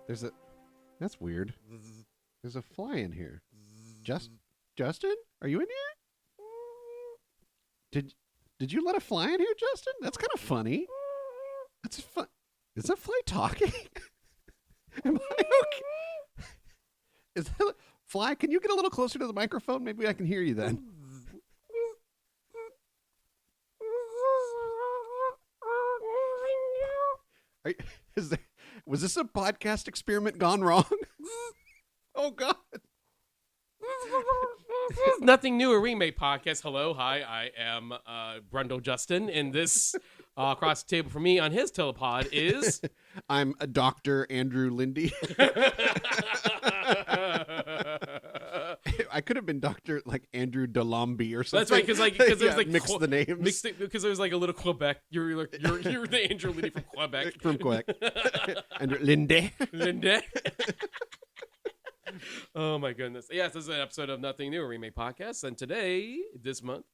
There's a... That's weird. There's a fly in here. Justin? Are you in here? Did you let a fly in here, Justin? That's kind of funny. That's fun. Is that fly talking? Am I okay? Is that... Fly, can you get a little closer to the microphone? Maybe I can hear you then. Was this a podcast experiment gone wrong? Oh, God. Nothing New, a Remake podcast. Hello, hi, I am Brundle Justin, and this across the table from me on his telepod is... I'm a Dr. Andrew Linde. I could have been Dr. like Andrew Delambi or something. That's right, because there's like mix the names. Because there's like a little Quebec. You're the Andrew Linde from Quebec. From Quebec. Andrew Linde. Linde. Oh my goodness. Yes, this is an episode of Nothing New, a Remake podcast, and today, this month,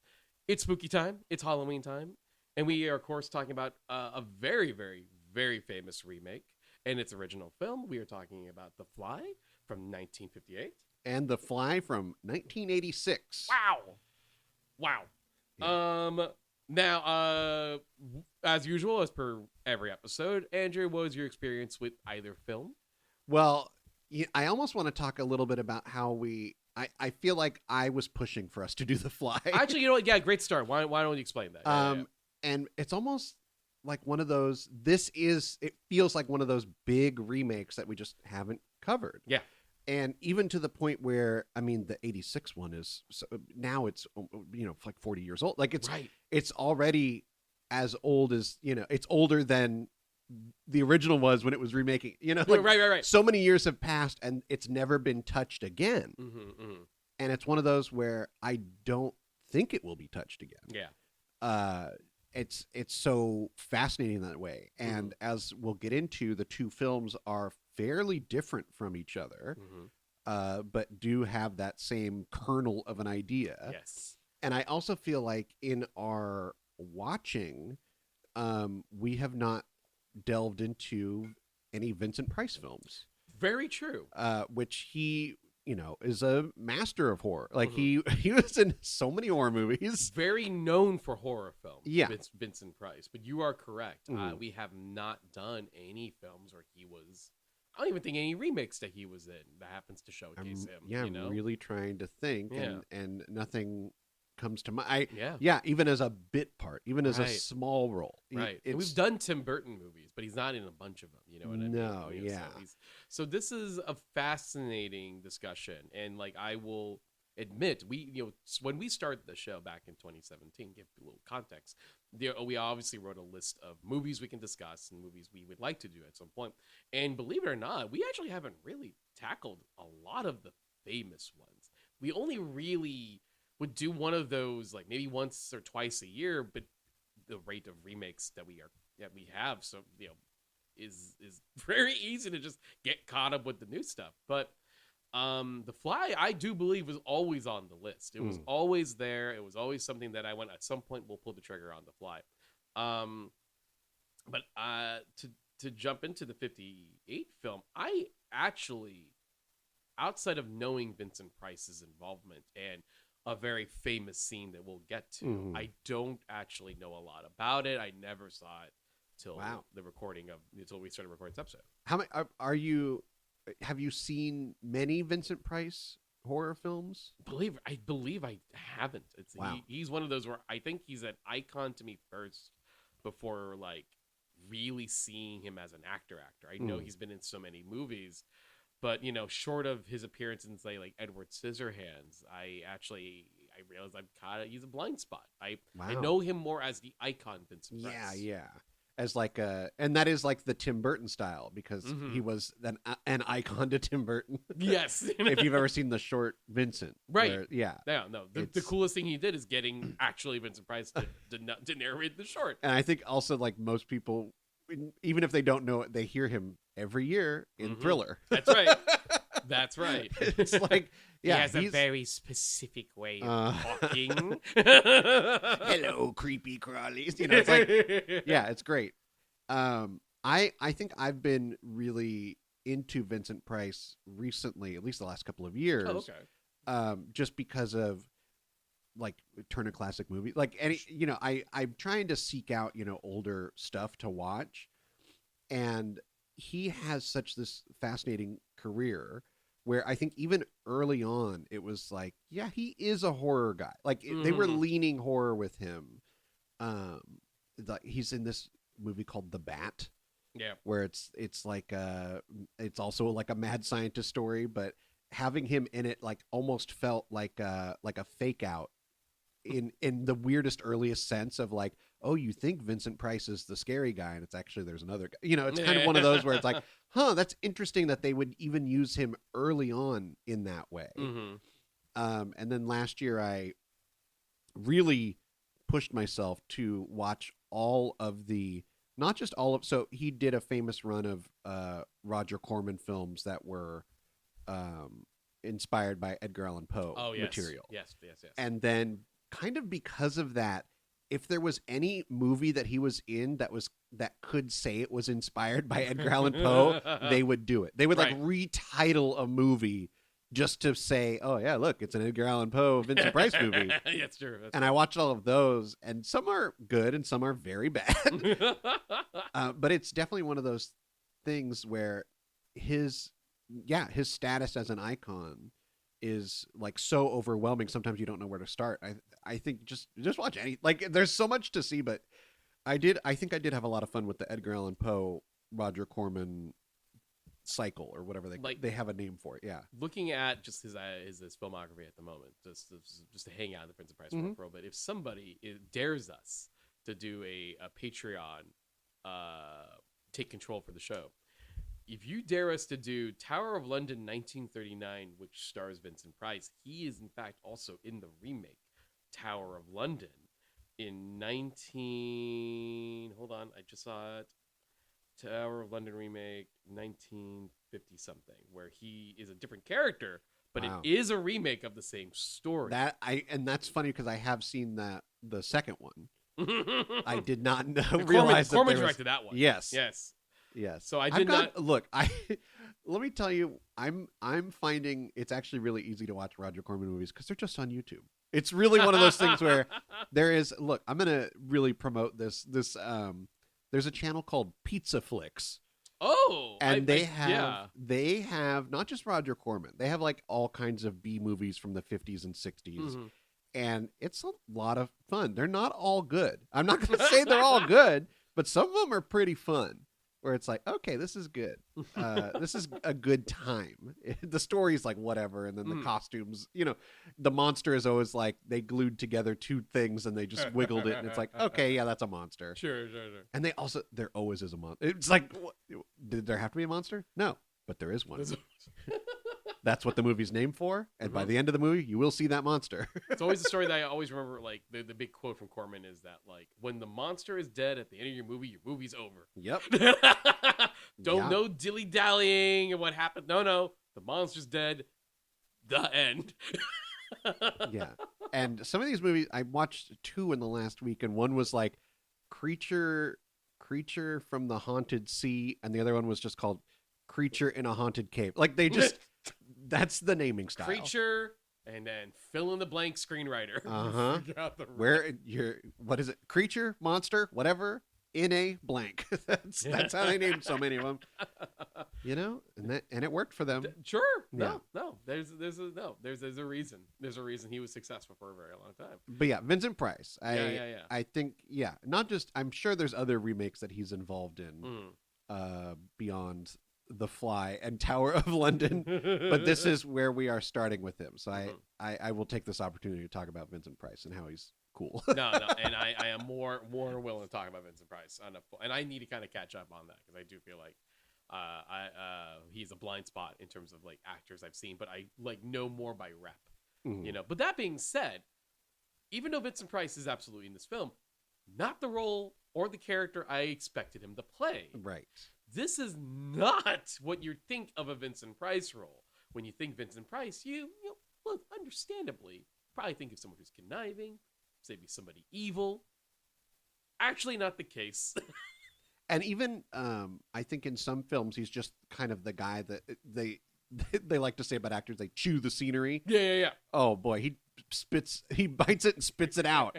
it's spooky time. It's Halloween time, and we are of course talking about a very, very, very famous remake and its original film. We are talking about The Fly from 1958. And The Fly from 1986. Wow. Yeah. Now, as usual, as per every episode, Andrew, what was your experience with either film? Well, I almost want to talk a little bit about how I feel like I was pushing for us to do The Fly. Actually, you know what? Yeah, great start. Why don't you explain that? Yeah. And it's almost like one of those, it feels like one of those big remakes that we just haven't covered. Yeah. And even to the point where, I mean, the 86 one is, now it's, like 40 years old. Like it's already as old as, it's older than the original was when it was remaking, like right. So many years have passed and it's never been touched again. Mm-hmm. And it's one of those where I don't think it will be touched again. Yeah. It's so fascinating that way. And as we'll get into, the two films are fairly different from each other, but do have that same kernel of an idea. Yes. And I also feel like in our watching, we have not delved into any Vincent Price films. Very true. Which he... is a master of horror. Like he was in so many horror movies. Very known for horror films. Yeah. Vincent Price. But you are correct. We have not done any films where he was... I don't even think any remakes that he was in that happens to showcase him. Yeah, I'm really trying to think, and nothing comes to mind. Even as a bit part, even as a small role. Right. We've done Tim Burton movies, but he's not in a bunch of them. You know what I mean? No, yeah. So this is a fascinating discussion, and like I will admit, when we started the show back in 2017, give a little context. We obviously wrote a list of movies we can discuss and movies we would like to do at some point. And believe it or not, we actually haven't really tackled a lot of the famous ones. We only really would do one of those like maybe once or twice a year, but the rate of remakes that we have, so is very easy to just get caught up with the new stuff. But The Fly, I do believe, was always on the list. It was always there. It was always something that I went, at some point we'll pull the trigger on The Fly. But to jump into the 58 film, I actually, outside of knowing Vincent Price's involvement and a very famous scene that we'll get to, I don't actually know a lot about it. I never saw it till until we started recording this episode. How many have you seen many Vincent Price horror films? I believe I haven't. He's one of those where I think he's an icon to me first before like really seeing him as an actor. I know he's been in so many movies, but short of his appearance in say like Edward Scissorhands, I realized he's a blind spot. I know him more as the icon Vincent Price. Yeah. As like and that is like the Tim Burton style, because he was an icon to Tim Burton. Yes. If you've ever seen the short Vincent. Right. The coolest thing he did is getting actually Vincent Price to narrate the short. And I think also like most people, even if they don't know it, they hear him every year in Thriller. That's right. That's right. It's like, yeah, he has a very specific way of talking. Hello, creepy crawlies. It's like, yeah, it's great. I think I've been really into Vincent Price recently, at least the last couple of years. Oh, okay. Just because of like Turner Classic Movie, like any, I'm trying to seek out, older stuff to watch, and he has such this fascinating career where I think even early on it was like, yeah, he is a horror guy. Like they were leaning horror with him. Um, he's in this movie called The Bat, Yeah. where it's like it's also like a mad scientist story, but having him in it like almost felt like a fake out in the weirdest earliest sense of like, oh, you think Vincent Price is the scary guy and it's actually there's another guy. It's kind of one of those where it's like, huh, that's interesting that they would even use him early on in that way. And then last year I really pushed myself to watch all of the, not just all of, so he did a famous run of Roger Corman films that were inspired by Edgar Allan Poe material. Yes. And then kind of because of that, if there was any movie that he was in that could say it was inspired by Edgar Allan Poe, they would do it. They would like retitle a movie just to say, oh yeah, look, it's an Edgar Allan Poe Vincent Price movie. That's true. And I watched all of those, and some are good and some are very bad. But it's definitely one of those things where his status as an icon is like so overwhelming. Sometimes you don't know where to start. I think just watch any, like there's so much to see, but I think I did have a lot of fun with the Edgar Allan Poe Roger Corman cycle or whatever they have a name for it. Yeah. Looking at just his filmography at the moment, just to hang out in the Vincent Price world for a bit. If somebody dares us to do a Patreon take control for the show, if you dare us to do Tower of London 1939, which stars Vincent Price, he is in fact also in the remake Tower of London in 19. Hold on, I just saw it. Tower of London remake 1950 something, where he is a different character, but it is a remake of the same story. And that's funny because I have seen the second one. I did not realize that Corman directed that one. Yes. So I did not look. Let me tell you, I'm finding it's actually really easy to watch Roger Corman movies because they're just on YouTube. It's really one of those things where there is. Look, I'm gonna really promote this. There's a channel called Pizza Flicks. Oh, and they have not just Roger Corman. They have like all kinds of B movies from the 50s and 60s. And it's a lot of fun. They're not all good. I'm not going to say they're all good, but some of them are pretty fun. Where it's like, okay, this is good. This is a good time. The story's like whatever, and then the costumes, the monster is always like they glued together two things and they just wiggled it, and it's like, okay, yeah, that's a monster. Sure. And there always is a monster. It's like, did there have to be a monster? No, but there is one. That's what the movie's named for, and by the end of the movie, you will see that monster. It's always a story that I always remember. Like the big quote from Corman is that like when the monster is dead at the end of your movie's over. Yep. No dilly dallying and what happened. No, the monster's dead. The end. Yeah, and some of these movies I watched 2 in the last week, and one was like Creature from the Haunted Sea, and the other one was just called Creature in a Haunted Cave. Like they just. That's the naming style. Creature, and then fill in the blank screenwriter. What is it? Creature, monster, whatever, in a blank. That's how they named so many of them. And it worked for them. Sure. No. There's a reason. There's a reason he was successful for a very long time. But yeah, Vincent Price. Yeah. I think not just. I'm sure there's other remakes that he's involved in beyond The Fly and Tower of London, but this is where we are starting with him. So I will take this opportunity to talk about Vincent Price and how he's cool. No, and I am more willing to talk about Vincent Price and I need to kind of catch up on that because I do feel like he's a blind spot in terms of like actors I've seen, but I like know more by rep. But that being said, even though Vincent Price is absolutely in this film, not the role or the character I expected him to play. Right. This is not what you think of a Vincent Price role. When you think Vincent Price, you understandably, probably think of someone who's conniving, maybe somebody evil. Actually, not the case. And even I think in some films he's just kind of the guy that they like to say about actors, they chew the scenery. Yeah. Oh boy, he bites it and spits it out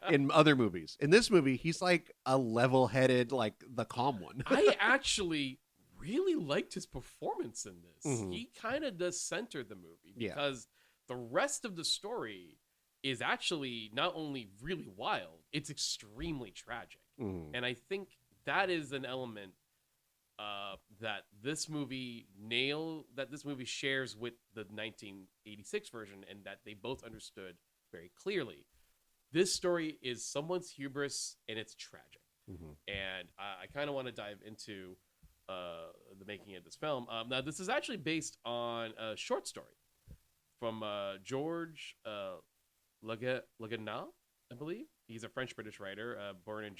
in other movies. In this movie, he's like a level-headed, like the calm one. I actually really liked his performance in this. Mhm. He kind of does center the movie Yeah. because the rest of the story is actually not only really wild, it's extremely tragic. Mhm. And I think that is an element that this movie shares with the 1986 version, and that they both understood very clearly. This story is someone's hubris, and it's tragic. Mhm. And I kind of want to dive into the making of this film. Now, this is actually based on a short story from George Laganau, I believe. He's a French-British writer, born in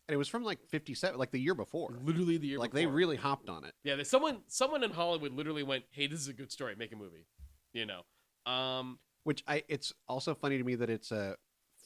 And it was from like 57, like the year before. literally the year Like before. they really hopped on it. Yeah, someone in Hollywood literally went, "Hey, this is a good story. Make a movie." You know, Which it's also funny to me that it's a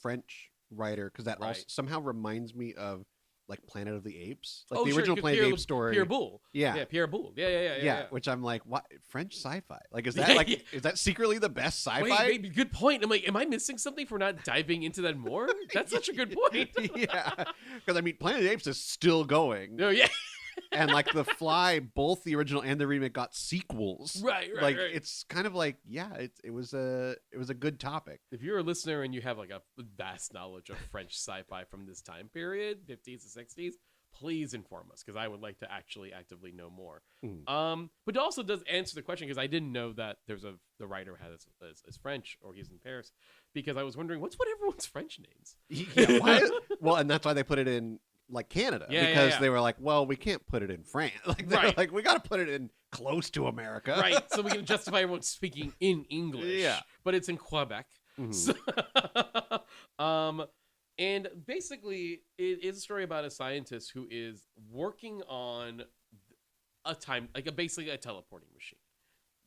French writer, because that Right. also somehow reminds me of like Planet of the Apes, like Oh, the sure, original 'cause Planet of the Apes story. Pierre Boulle. Yeah. Pierre Boulle. Yeah. Which I'm like, what French sci-fi? Like, is that like Yeah. is that secretly the best sci-fi? Wait, good point. I'm like, am I missing something for not diving into that more? That's such a good point. Yeah, because I mean, Planet of the Apes is still going, No, yeah. and like The Fly, both the original and the remake got sequels. Right. Like it's kind of like, yeah, it was a good topic. If you're a listener and you have like a vast knowledge of French sci-fi from this time period, 50s to 60s, please inform us, because I would like to actually actively know more. But it also does answer the question, because I didn't know that the writer is French, or he's in Paris, because I was wondering what's with everyone's French names. Yeah, well, and that's why they put it in like Canada, because they were like, well, we can't put it in France. Like they're Right. like, we got to put it in close to America, Right, so we can justify everyone speaking in English. Yeah. But it's in Quebec. Mhm. So, and basically, it is a story about a scientist who is working on basically a teleporting machine.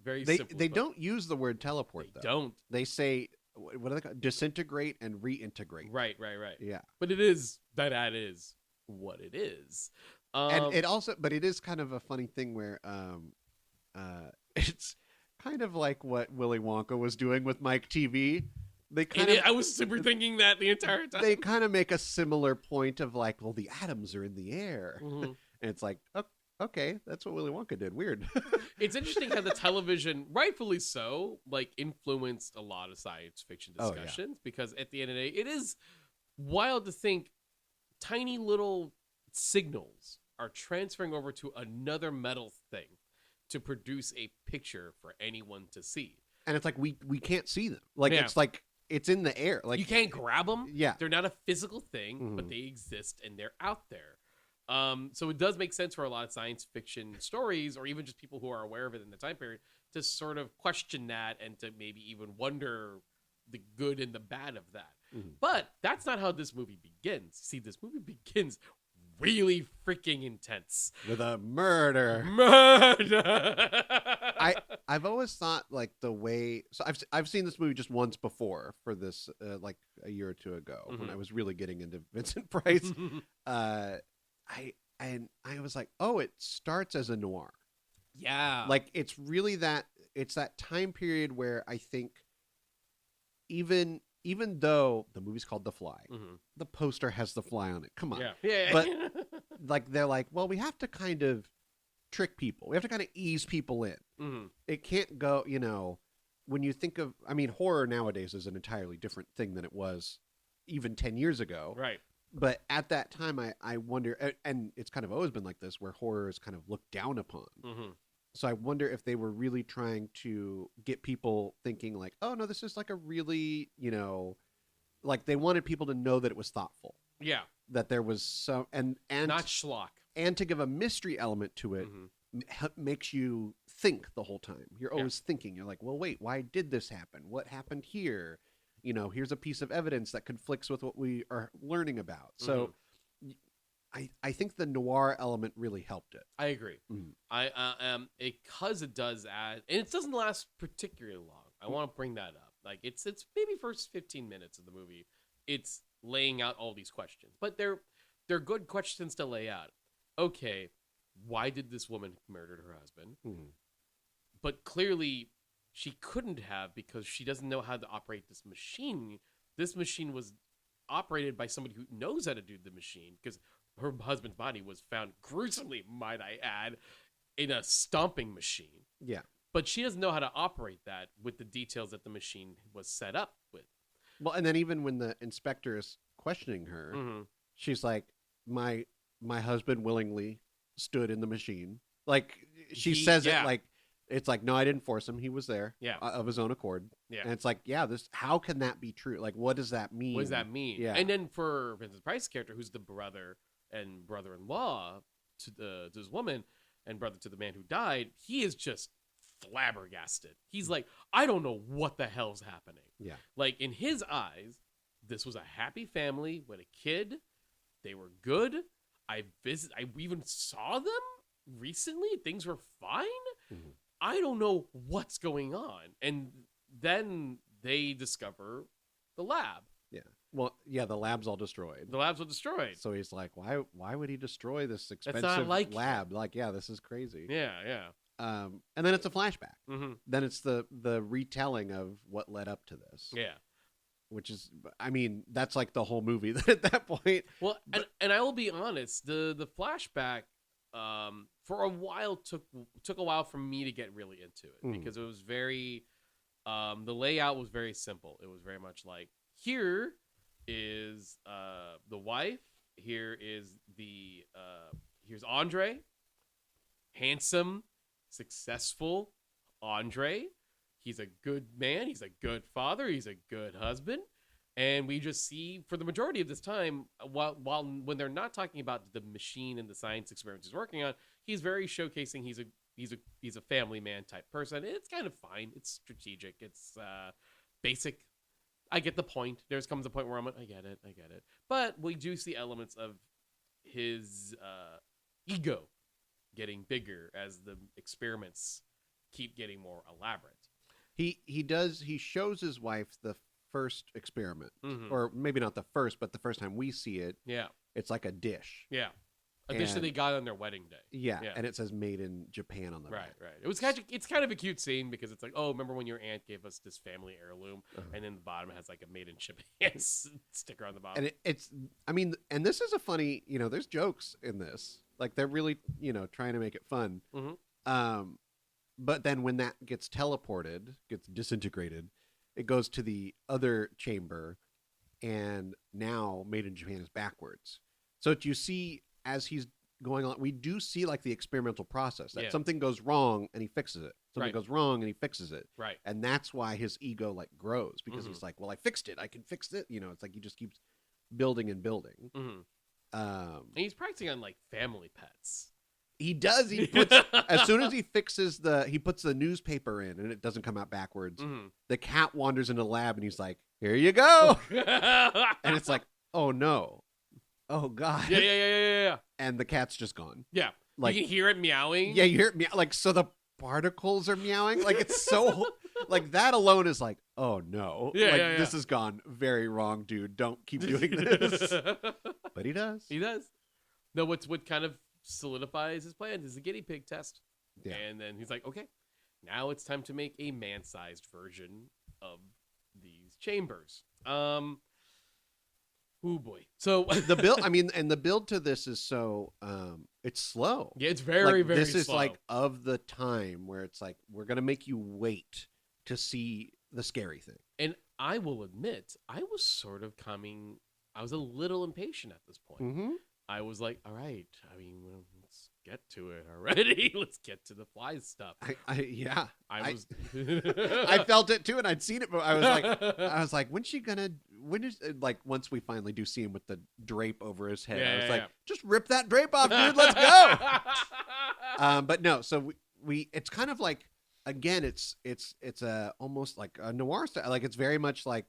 Very simple. They don't use the word teleport They though. don't. They say, what do they call it? Disintegrate and reintegrate. Right. Yeah. But that is what it is. And it also, but it is kind of a funny thing where it's kind of like what Willy Wonka was doing with Mike TV. I was super thinking that the entire time. They kind of make a similar point of like, well, the atoms are in the air, Mhm. and it's like, okay, that's what Willy Wonka did. Weird. It's interesting how the television, rightfully so, like influenced a lot of science fiction Oh, yeah. discussions, because at the end of the day, it is wild to think tiny little signals are transferring over to another metal thing to produce a picture for anyone to see. And it's like we can't see them. Like Yeah. it's like it's in the air. Like You can't grab them. Yeah. They're not a physical thing, Mhm. but they exist and they're out there. So it does make sense for a lot of science fiction stories, or even just people who are aware of it in the time period, to sort of question that and to maybe even wonder the good and the bad of that. Mhm. But that's not how this movie begins. See, this movie begins really freaking intense. with a murder. Murder. I've always thought like the way, so I've seen this movie just once before for this like a year or two ago when Mhm. I was really getting into Vincent Price. I was like, oh, it starts as a noir. Yeah. Like it's that time period where I think even though the movie's called The Fly, Mhm. the poster has the fly on it. Come on. Yeah. But like they're like, well, we have to kind of trick people. We have to kind of ease people in. Mhm. It can't go, when you think of, I mean, horror nowadays is an entirely different thing than it was even 10 years ago. Right. But at that time, I wonder, and it's kind of always been like this, where horror is kind of looked down upon. Mm-hmm. So I wonder if they were really trying to get people thinking like, oh, no, this is like a really, like they wanted people to know that it was thoughtful, Yeah. that there was some, and Not schlock. and to give a mystery element to it, Mhm. makes you think the whole time. You're always thinking. You're like, well, wait, why did this happen? What happened here? Here's a piece of evidence that conflicts with what we are learning about. So I think the noir element really helped it. I agree. Mhm. Because it does add, and it doesn't last particularly long. I want to bring that up. Like it's maybe first 15 minutes of the movie, it's laying out all these questions, but they're good questions to lay out. okay, why did this woman murder her husband? Mhm. But clearly she couldn't have, because she doesn't know how to operate this machine. This machine was operated by somebody who knows how to do the machine, because her husband's body was found gruesomely, might I add, in a stomping machine. Yeah. But she doesn't know how to operate that with the details that the machine was set up with. Well, and then even when the inspector is questioning her, Mm-hmm. she's like, my husband willingly stood in the machine. Like, she says it like, it's like, no, I didn't force him. He was there of his own accord. Yeah. And it's like, how can that be true? Like, what does that mean? What does that mean? Yeah. And then for Vincent Price's character, who's the brother and brother-in-law to his woman and brother to the man who died, he is just flabbergasted. He's like, I don't know what the hell's happening. Yeah. Like, in his eyes, this was a happy family with a kid. They were good. I even saw them recently. Things were fine. Mm-hmm. I don't know what's going on. And then they discover the lab. Yeah. Well, yeah, the lab's all destroyed. The labs were destroyed. So he's like, why would he destroy this expensive not like lab? Like, this is crazy. Yeah, yeah. And then it's a flashback. Mm-hmm. Then it's the retelling of what led up to this. Yeah. Which is, I mean, that's like the whole movie at that point. Well, and I will be honest, the flashback for a while took a while for me to get really into it, because it was very the layout was very simple. It was very much like, here is the wife, here's Andre, handsome, successful Andre. He's a good man, he's a good father, he's a good husband. And we just see, for the majority of this time, while when they're not talking about the machine and the science experiments he's working on, he's very showcasing he's a family man type person. It's kind of fine. It's strategic. It's basic. I get the point. There comes a point where I'm like, I get it. But we do see elements of his ego getting bigger as the experiments keep getting more elaborate. He shows his wife the first experiment, or maybe not the first, but the first time we see it. Yeah, it's like a dish. Yeah, a dish that they got on their wedding day. Yeah, and it says "Made in Japan" on the right. It's kind of a cute scene, because it's like, oh, remember when your aunt gave us this family heirloom, and then the bottom has like a "Made in Japan" sticker on the bottom. And it's, I mean, and this is a funny, there's jokes in this, like they're really, trying to make it fun. But then when that gets teleported, gets disintegrated, it goes to the other chamber, and now Made in Japan is backwards. So you see, as he's going on, we do see like the experimental process, that something goes wrong and he fixes it. Something goes wrong and he fixes it. Right. And that's why his ego like grows, because he's like, well, I fixed it. I can fix it. It's like he just keeps building and building. And he's practicing on like family pets. He does. He puts as soon as he fixes he puts the newspaper in and it doesn't come out backwards. The cat wanders into the lab and he's like, "Here you go," and it's like, "Oh no, oh god." Yeah. And the cat's just gone. Yeah, like you can hear it meowing. Yeah, you hear it meow. Like, so the particles are meowing. Like, it's so like that alone is like, oh no, this has gone very wrong, dude. Don't keep doing this. But he does. He does. No, what kind of solidifies his plan is the guinea pig test. Yeah. And then he's like, okay, now it's time to make a man-sized version of these chambers. Oh boy. So the build, and the build to this is so it's slow. Yeah, it's very, very this slow. Is like of the time where it's like, we're gonna make you wait to see the scary thing. And I will admit, I was a little impatient at this point. I was like, all right, let's get to it already. Let's get to the fly stuff. I felt it too, and I'd seen it, but I was like, when is like, once we finally do see him with the drape over his head, I was like, just rip that drape off, dude, let's go. But no, so we it's kind of like, again, it's a almost like a noir style. Like, it's very much like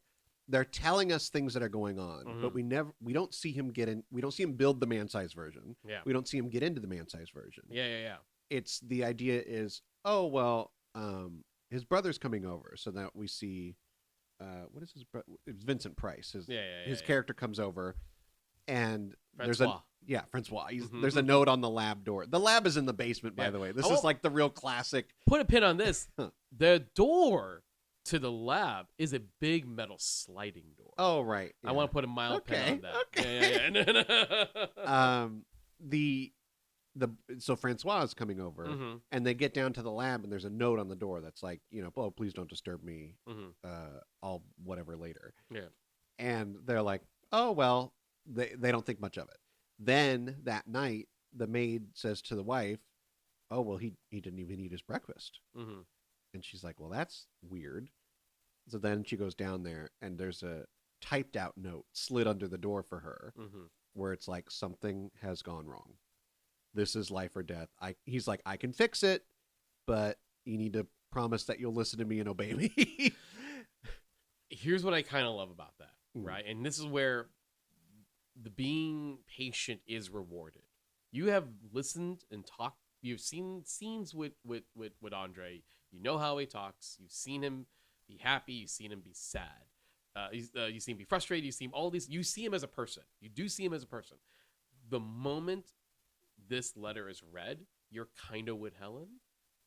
they're telling us things that are going on, but we don't see him we don't see him build the man-sized version. Yeah. We don't see him get into the man-sized version. Yeah. It's the idea is, oh, well, his brother's coming over, so that we see, what is his brother? It's Vincent Price. His character comes over, and Francois. Yeah, Francois. Mhm, There's a mhm. note on the lab door. The lab is in the basement, by Yeah. the way. This I is won't- like the real classic. Put a pin on this. Huh. The door to the lab is a big metal sliding door. Oh, right. I want to put a mile pin on that. Okay. Yeah. So Francois is coming over, Mm-hmm. and they get down to the lab, and there's a note on the door that's like, oh, please don't disturb me. Mm-hmm. I'll whatever later. Yeah. And they're like, oh well, they don't think much of it. Then that night, the maid says to the wife, oh well, he didn't even eat his breakfast. Mm-hmm. And she's like, well, that's weird. So then she goes down there, and there's a typed out note slid under the door for her, Mm-hmm. where it's like, something has gone wrong. This is life or death. He's like, I can fix it, but you need to promise that you'll listen to me and obey me. Here's what I kind of love about that, Mm. right? And this is where the being patient is rewarded. You have listened and talked. You've seen scenes with Andre. You know how he talks. You've seen him be happy. You've seen him be sad. You see him be frustrated. You see him all these. You see him as a person. You do see him as a person. The moment this letter is read, you're kind of with Helen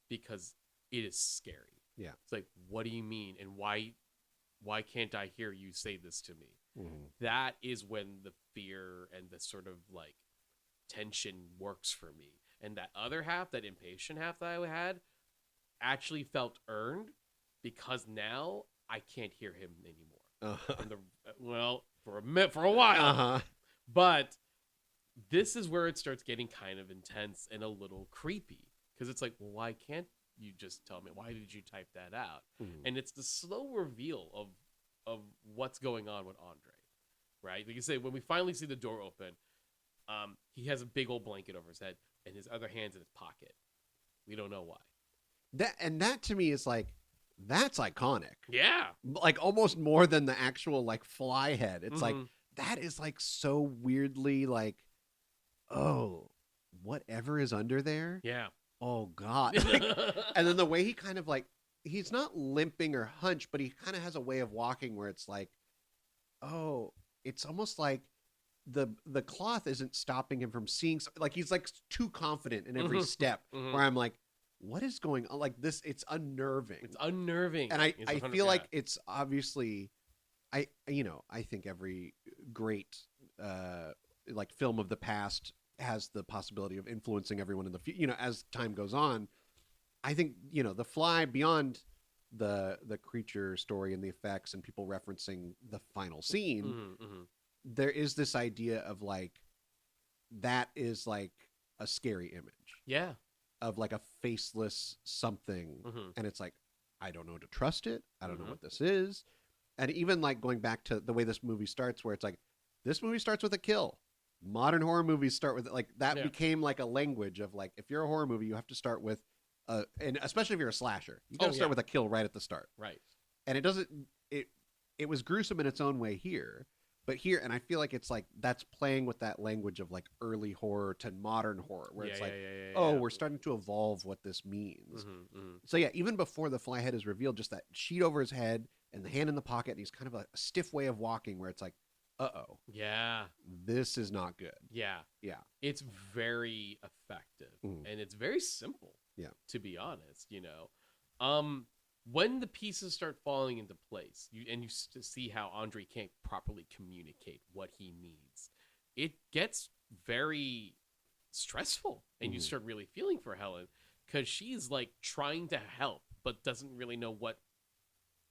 because it is scary. Yeah. It's like, what do you mean? And why can't I hear you say this to me? Mm-hmm. That is when the fear and the sort of like tension works for me. And that other half, that impatient half that I had, actually felt earned because now I can't hear him anymore. Uh-huh. For a while. Uh-huh. But this is where it starts getting kind of intense and a little creepy because it's like, well, why can't you just tell me? Why did you type that out? Mm-hmm. And it's the slow reveal of what's going on with Andre, right? Like you say, when we finally see the door open, he has a big old blanket over his head and his other hand's in his pocket. We don't know why. That to me is like, that's iconic. Yeah. Like almost more than the actual like fly head. It's like, Mhm. that is like so weirdly like, oh, whatever is under there. Yeah. Oh God. Like, and then the way he kind of like, he's not limping or hunched, but he kind of has a way of walking where it's like, oh, it's almost like the cloth isn't stopping him from seeing. Like he's like too confident in every Mhm. step. Mhm. Where I'm like, what is going on? Like this, it's unnerving. It's unnerving. And I It's 100 feel like yeah. it's obviously, I think every great like film of the past has the possibility of influencing everyone in the future. As time goes on, I think The Fly, beyond the creature story and the effects and people referencing the final scene, Mhm, mhm. there is this idea of like that is like a scary image Yeah. of like a faceless something, Mhm. and it's like, I don't know to trust it. I don't know Mhm. what this is. And even like going back to the way this movie starts, where it's like, this movie starts with a kill. Modern horror movies start with like that. Yeah. Became like a language of like, if you're a horror movie, you have to start with and especially if you're a slasher, you got to Oh, start yeah. with a kill right at the start. Right. And it doesn't, it was gruesome in its own way here, but here, and I feel like it's like that's playing with that language of like early horror to modern horror, where it's like, oh, we're starting to evolve what this means. Mhm, mhm. So yeah, even before the fly head is revealed, just that sheet over his head and the hand in the pocket, and he's kind of a stiff way of walking where it's like, uh-oh, Yeah. this is not good. Yeah. Yeah. It's very effective Mhm. and it's very simple. Yeah. To be honest, when the pieces start falling into place, you see how Andre can't properly communicate what he needs. It gets very stressful, and you Mhm. start really feeling for Helen because she's like trying to help but doesn't really know what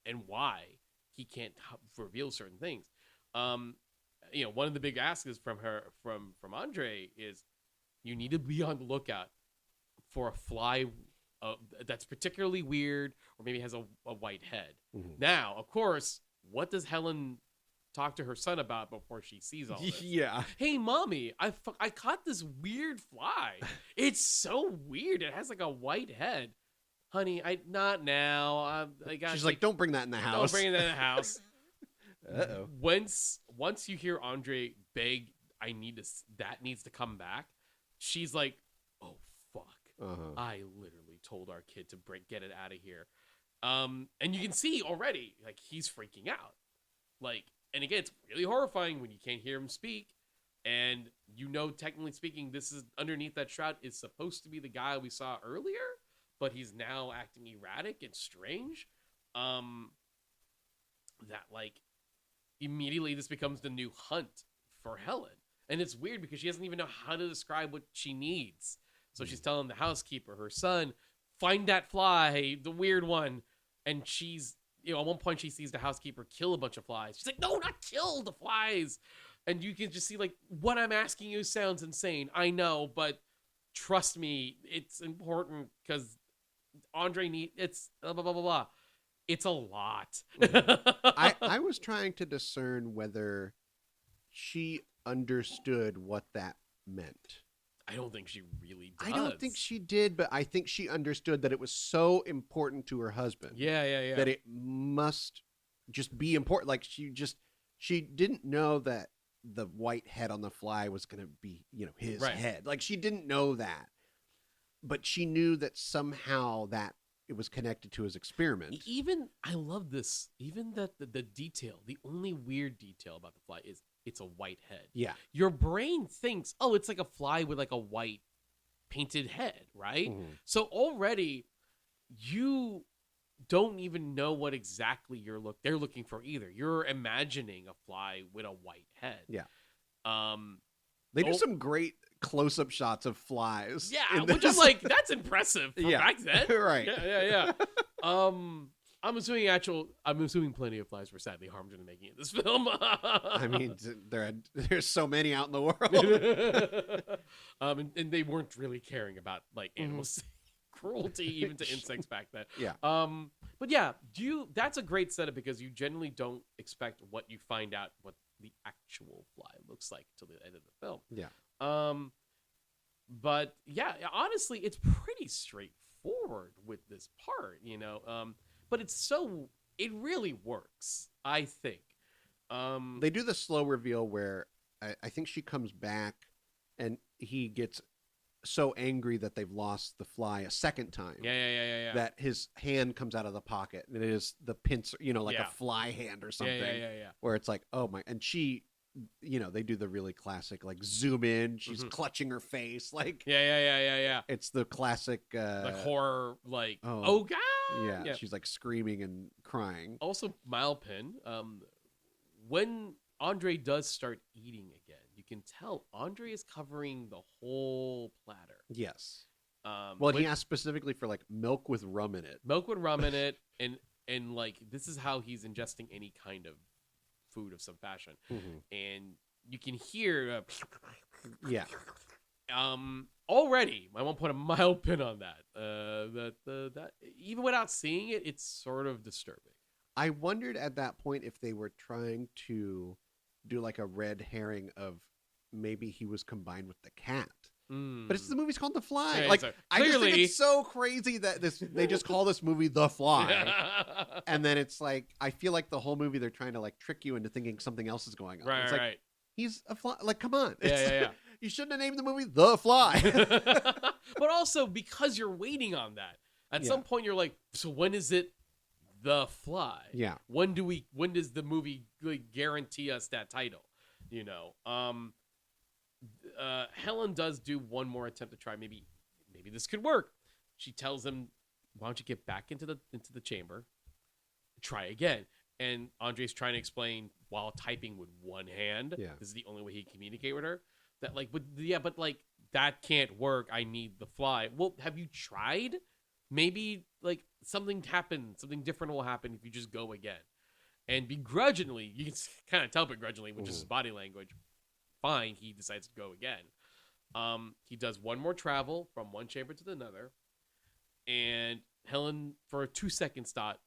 and why he can't reveal certain things. One of the big asks from Andre is you need to be on the lookout for a fly that's particularly weird or maybe has a white head. Mhm. Now, of course, what does Helen talk to her son about before she sees all this? Yeah. Hey, mommy, I caught this weird fly. It's so weird. It has like a white head. Honey, not now. I got. She's like, don't bring that in the house. Don't bring it in the house. Uh-oh. Once you hear Andre beg, that needs to come back. She's like, oh fuck. Uh-huh. I literally told our kid to get it out of here. And you can see already, like, he's freaking out. Like, and again, it's really horrifying when you can't hear him speak. And technically speaking, this is underneath that shroud is supposed to be the guy we saw earlier, but he's now acting erratic and strange. That like immediately this becomes the new hunt for Helen. And it's weird because she doesn't even know how to describe what she needs. So she's telling the housekeeper, her son, find that fly, the weird one. And she's, at one point she sees the housekeeper kill a bunch of flies. She's like, no, not kill the flies. And you can just see like, what I'm asking you sounds insane. I know, but trust me, it's important because Andre it's blah, blah, blah, blah, blah. It's a lot. I was trying to discern whether she understood what that meant. I don't think she really does. I don't think she did, but I think she understood that it was so important to her husband. Yeah. That it must just be important. Like she didn't know that the white head on the fly was going to be, his head. Like she didn't know that, but she knew that somehow that it was connected to his experiment. I love this. Even that the detail, the only weird detail about the fly is it's a white head. Yeah. Your brain thinks, oh, it's like a fly with like a white painted head, right? Mm-hmm. So already you don't even know what exactly they're looking for either. You're imagining a fly with a white head. Yeah. They do some great close-up shots of flies. Yeah, which is like, that's impressive for back then. Right. Yeah. I'm assuming plenty of flies were sadly harmed in the making of this film. I mean, there's so many out in the world. And they weren't really caring about like animal cruelty even to insects back then. Yeah. But yeah, that's a great setup because you generally don't expect what you find out what the actual fly looks like till the end of the film. Yeah. But yeah, honestly, it's pretty straightforward with this part, but it really works, I think. They do the slow reveal where I think she comes back and he gets so angry that they've lost the fly a second time. Yeah. That his hand comes out of the pocket and it is the pincer, like a fly hand or something. Yeah. Where it's like, oh my, and she, they do the really classic, like zoom in, she's clutching her face. Like, yeah. It's the classic, like horror, like, oh God. Yeah. She's like screaming and crying. Also, Milepin, when Andre does start eating again, you can tell Andre is covering the whole platter. Yes. Well, he asked specifically for like milk with rum in it. Milk with rum in it, and like this is how he's ingesting any kind of food of some fashion. Mm-hmm. And you can hear yeah. Already, I won't put a mile pin on that. That even without seeing it, it's sort of disturbing. I wondered at that point if they were trying to do like a red herring of maybe he was combined with the cat. But the movie's called The Fly. Yeah, like, so I just think it's so crazy that they just call this movie The Fly. And then it's like, I feel like the whole movie they're trying to like trick you into thinking something else is going on. Right, it's right, like, right. He's a fly. Like, come on. Yeah. You shouldn't have named the movie The Fly. But also, because you're waiting on that, at some point you're like, so when is it The Fly? Yeah. When does the movie like, guarantee us that title? Helen does do one more attempt to try. Maybe this could work. She tells him, "Why don't you get back into the chamber? Try again." And Andre's trying to explain while typing with one hand. Yeah. This is the only way he can communicate with her. That like, but like that can't work. I need the fly. Well, have you tried? Maybe like something different will happen if you just go again. And begrudgingly, you can kind of tell begrudgingly, which is his body language. Fine, he decides to go again. He does one more travel from one chamber to another, and Helen, for a 2-second thought,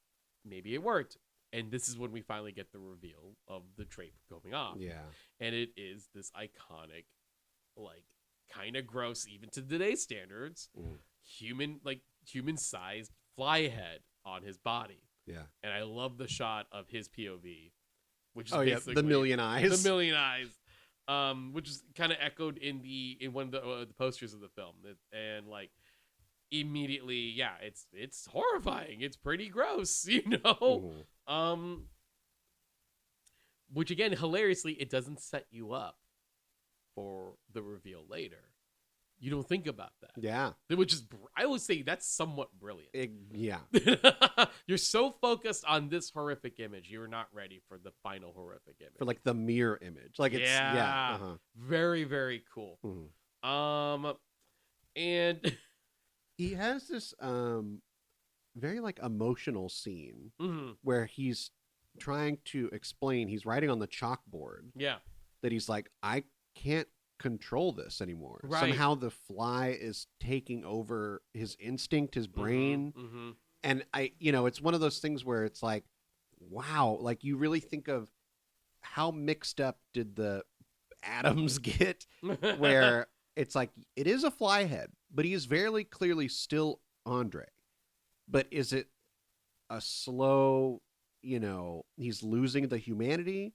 maybe it worked. And this is when we finally get the reveal of the drape going off. Yeah, and it is this iconic, like kind of gross, even to today's standards, human-sized fly head on his body. Yeah, and I love the shot of his POV, which is basically the million eyes. The million eyes. Which is kind of echoed in one of the posters of the film, and like immediately, yeah, it's horrifying. It's pretty gross, which again, hilariously, it doesn't set you up for the reveal later. You don't think about that. Yeah. Which is, I would say that's somewhat brilliant. Yeah. You're so focused on this horrific image, you're not ready for the final horrific image. For like the mirror image. Like it's, yeah. Uh-huh. Very, very cool. Mhm. And he has this very like emotional scene mm-hmm. where he's trying to explain, he's writing on the chalkboard. Yeah. That he's like, I can't control this anymore. Right. Somehow the fly is taking over his instinct, his brain. Mm-hmm. And it's one of those things where it's like, wow, like you really think of how mixed up did the atoms get where it's like, it is a fly head, but he is very clearly still Andre. But is it a slow, he's losing the humanity?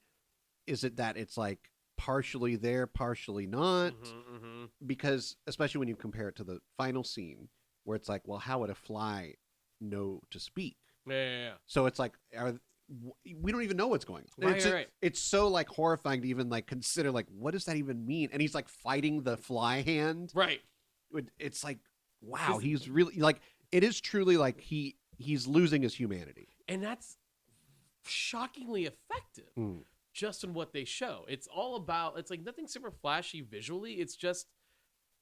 Is it that it's like partially there, partially not? Mm-hmm. Because especially when you compare it to the final scene where it's like, well, how would a fly know to speak? Yeah. So it's like, we don't even know what's going on. Right. It's so like horrifying to even like consider like, what does that even mean? And he's like fighting the fly hand. Right. It's like, wow, he's really like, it is truly like he's losing his humanity. And that's shockingly effective. Just in what they show. It's all about, it's like nothing super flashy visually. It's just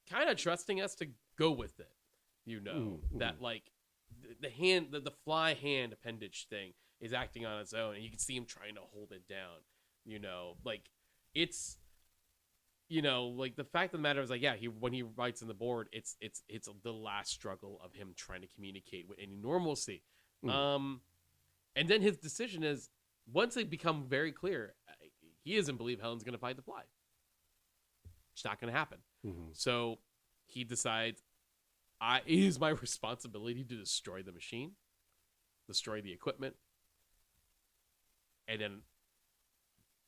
kind of trusting us to go with it. That like the fly hand appendage thing is acting on its own, and you can see him trying to hold it down. Like it's, like the fact of the matter is like, yeah, when he writes on the board, it's the last struggle of him trying to communicate with any normalcy. And then his decision is, once they become very clear, he doesn't believe Helen's going to fight the fly. It's not going to happen. So he decides, it is my responsibility to destroy the machine, destroy the equipment, and then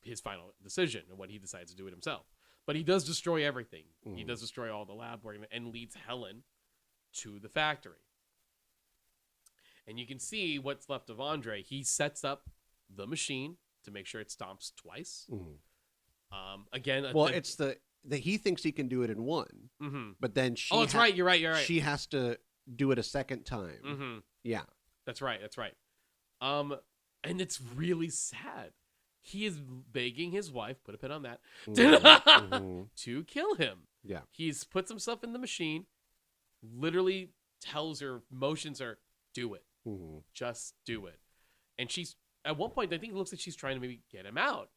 his final decision and when he decides to do it himself. But he does destroy everything. He does destroy all the lab work and leads Helen to the factory. And you can see what's left of Andre. He sets up the machine to make sure it stomps twice. Again, it's that he thinks he can do it in one, but then she. Oh, that's right. You're right. She has to do it a second time. Yeah, that's right. And it's really sad. He is begging his wife, put a pin on that, to kill him. Yeah, he's puts himself in the machine. Literally tells her, motions her, do it, just do it, and she's. At one point, I think it looks like she's trying to maybe get him out.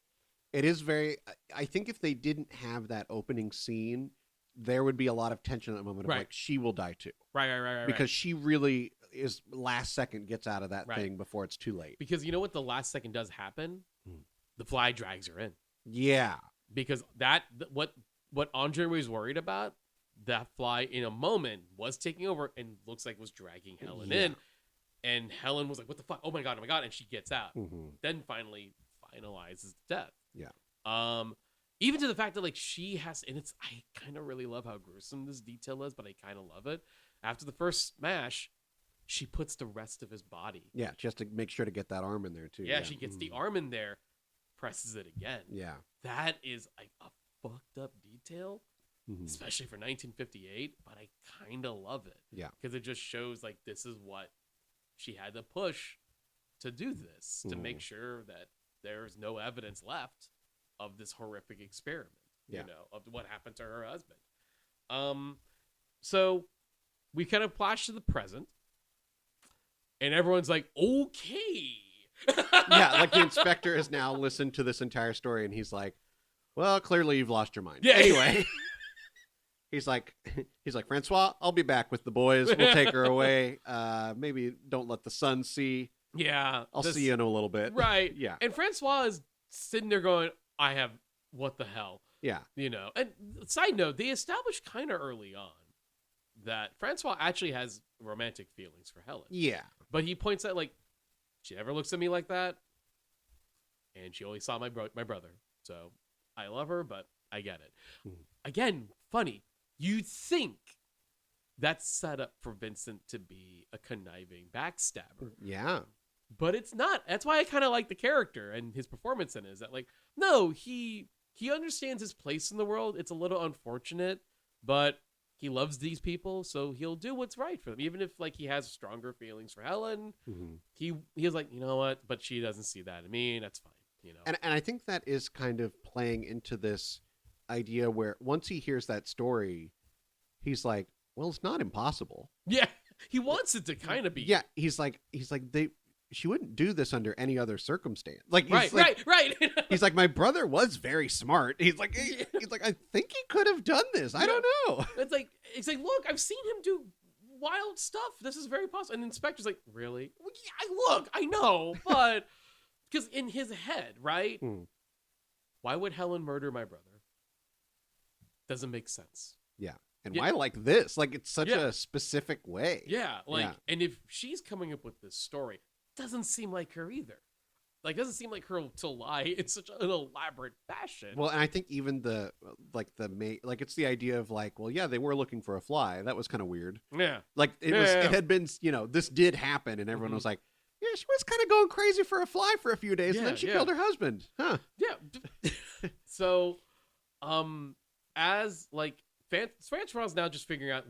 It is very... I think if they didn't have that opening scene, there would be a lot of tension at that moment of like, she will die too. Right. Because she really is last second gets out of that thing before it's too late. Because you know what the last second does happen? The fly drags her in. Yeah. Because what Andre was worried about, that fly in a moment was taking over and looks like was dragging Helen in. And Helen was like, what the fuck? Oh my God. And she gets out. Then finally finalizes death. Yeah. Even to the fact that like she has, and I kind of really love how gruesome this detail is, but I kind of love it. After the first smash, she puts the rest of his body. Yeah. Just to make sure to get that arm in there too. Yeah. She gets the arm in there, presses it again. Yeah. That is like a fucked up detail. Especially for 1958, but I kind of love it. Yeah. Because it just shows like this is what she had to push to do this, to make sure that there's no evidence left of this horrific experiment, of what happened to her husband. So we kind of flash to the present, and everyone's like, okay. Yeah, like the inspector has now listened to this entire story, and he's like, well, clearly you've lost your mind. Yeah. Anyway. He's like, Francois, I'll be back with the boys. We'll take her away. Maybe don't let the sun see. Yeah. I'll see you in a little bit. Right. Yeah. And Francois is sitting there going, what the hell? Yeah. And side note, they established kind of early on that Francois actually has romantic feelings for Helen. Yeah. But he points out, like, she never looks at me like that. And she only saw my brother. So I love her, but I get it. Again, funny. You'd think that's set up for Vincent to be a conniving backstabber. Yeah. But it's not. That's why I kind of like the character and his performance in it. Is that like, no, he he understands his place in the world. It's a little unfortunate, but he loves these people, so he'll do what's right for them. Even if like he has stronger feelings for Helen, he was like, you know what? But she doesn't see that in me. That's fine. You know. And I think that is kind of playing into this idea where once he hears that story, he's like, well, it's not impossible. Yeah, he wants it to kind of be. Yeah, he's like she wouldn't do this under any other circumstance. Like, right. He's like, my brother was very smart. He's like, I think he could have done this. I don't know. It's like, look, I've seen him do wild stuff. This is very possible. And the inspector's like, really? Well, yeah, I know, but because in his head, right? Why would Helen murder my brother? Doesn't make sense. Yeah. And why like this? Like, it's such a specific way. Yeah. And if she's coming up with this story, doesn't seem like her either. Like, doesn't seem like her to lie in such an elaborate fashion. Well, and I think even it's the idea of like, well, yeah, they were looking for a fly. That was kind of weird. Yeah. Like it had been, this did happen, and everyone was like, yeah, she was kind of going crazy for a fly for a few days, and then she killed her husband. Huh. Yeah. So, as like Francois now just figuring out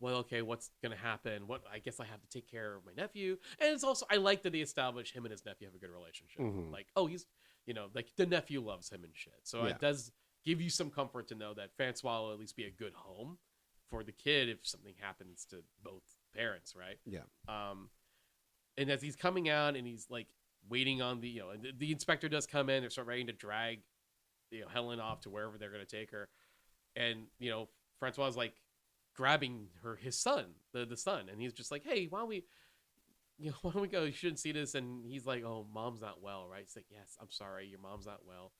what's gonna happen? I guess I have to take care of my nephew, and it's also I like that they establish him and his nephew have a good relationship. Like, he's like the nephew loves him and shit. So it does give you some comfort to know that Francois will at least be a good home for the kid if something happens to both parents, right? Yeah. And as he's coming out and he's like waiting on the inspector does come in, they're sort of ready to drag Helen off to wherever they're going to take her. And, Francois is like grabbing his son, the son. And he's just like, hey, why don't we go? You shouldn't see this. And he's like, oh, mom's not well, right? He's like, yes, I'm sorry. Your mom's not well.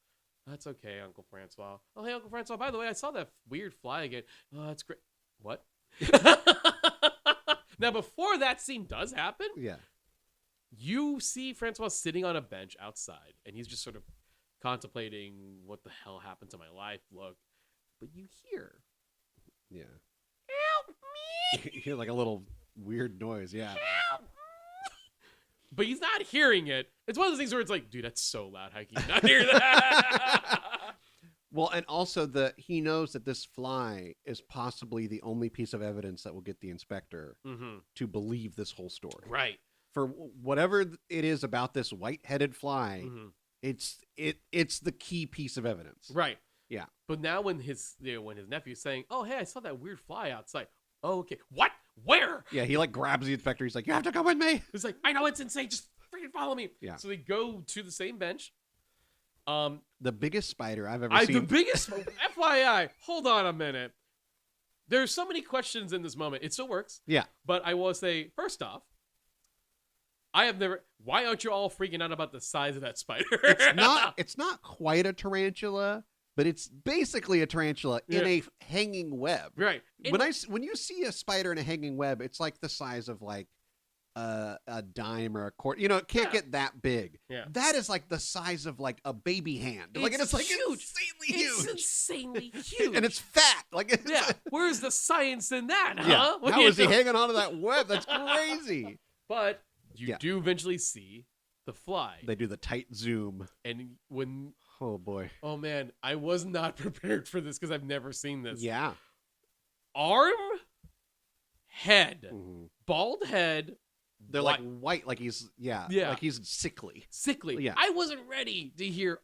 That's okay, Uncle Francois. Oh, hey, Uncle Francois, by the way, I saw that weird fly again. Oh, that's great. What? Now, before that scene does happen, you see Francois sitting on a bench outside, and he's just sort of contemplating what the hell happened to my life. Look, but you hear, help me! You hear like a little weird noise, Help me! But he's not hearing it. It's one of those things where it's like, dude, that's so loud. How can you not hear that? Well, and also he knows that this fly is possibly the only piece of evidence that will get the inspector to believe this whole story. Right. For whatever it is about this white-headed fly, it's the key piece of evidence. Right. Yeah. But now when his nephew's saying, "Oh, hey, I saw that weird fly outside." Oh, okay. What? Where? Yeah, he like grabs the inspector. He's like, "You have to come with me." He's like, "I know it's insane. Just freaking follow me." Yeah. So they go to the same bench. The biggest spider I've ever seen. The biggest. FYI, hold on a minute. There's so many questions in this moment. It still works. Yeah. But I will say, first off, I have never. Why aren't you all freaking out about the size of that spider? It's not quite a tarantula, but it's basically a tarantula in a hanging web. Right. When you see a spider in a hanging web, it's like the size of like a dime or a quarter. It can't get that big. Yeah. That is like the size of like a baby hand. It's like huge. Insanely huge. It's insanely huge. And it's fat. Where's the science in that, huh? Yeah. How is he hanging onto that web? That's crazy. But you do eventually see the fly. They do the tight zoom. And when... Oh, boy. Oh, man. I was not prepared for this because I've never seen this. Yeah. Arm, head, bald head. They're like white, like he's, like he's sickly. Sickly. Yeah. I wasn't ready to hear,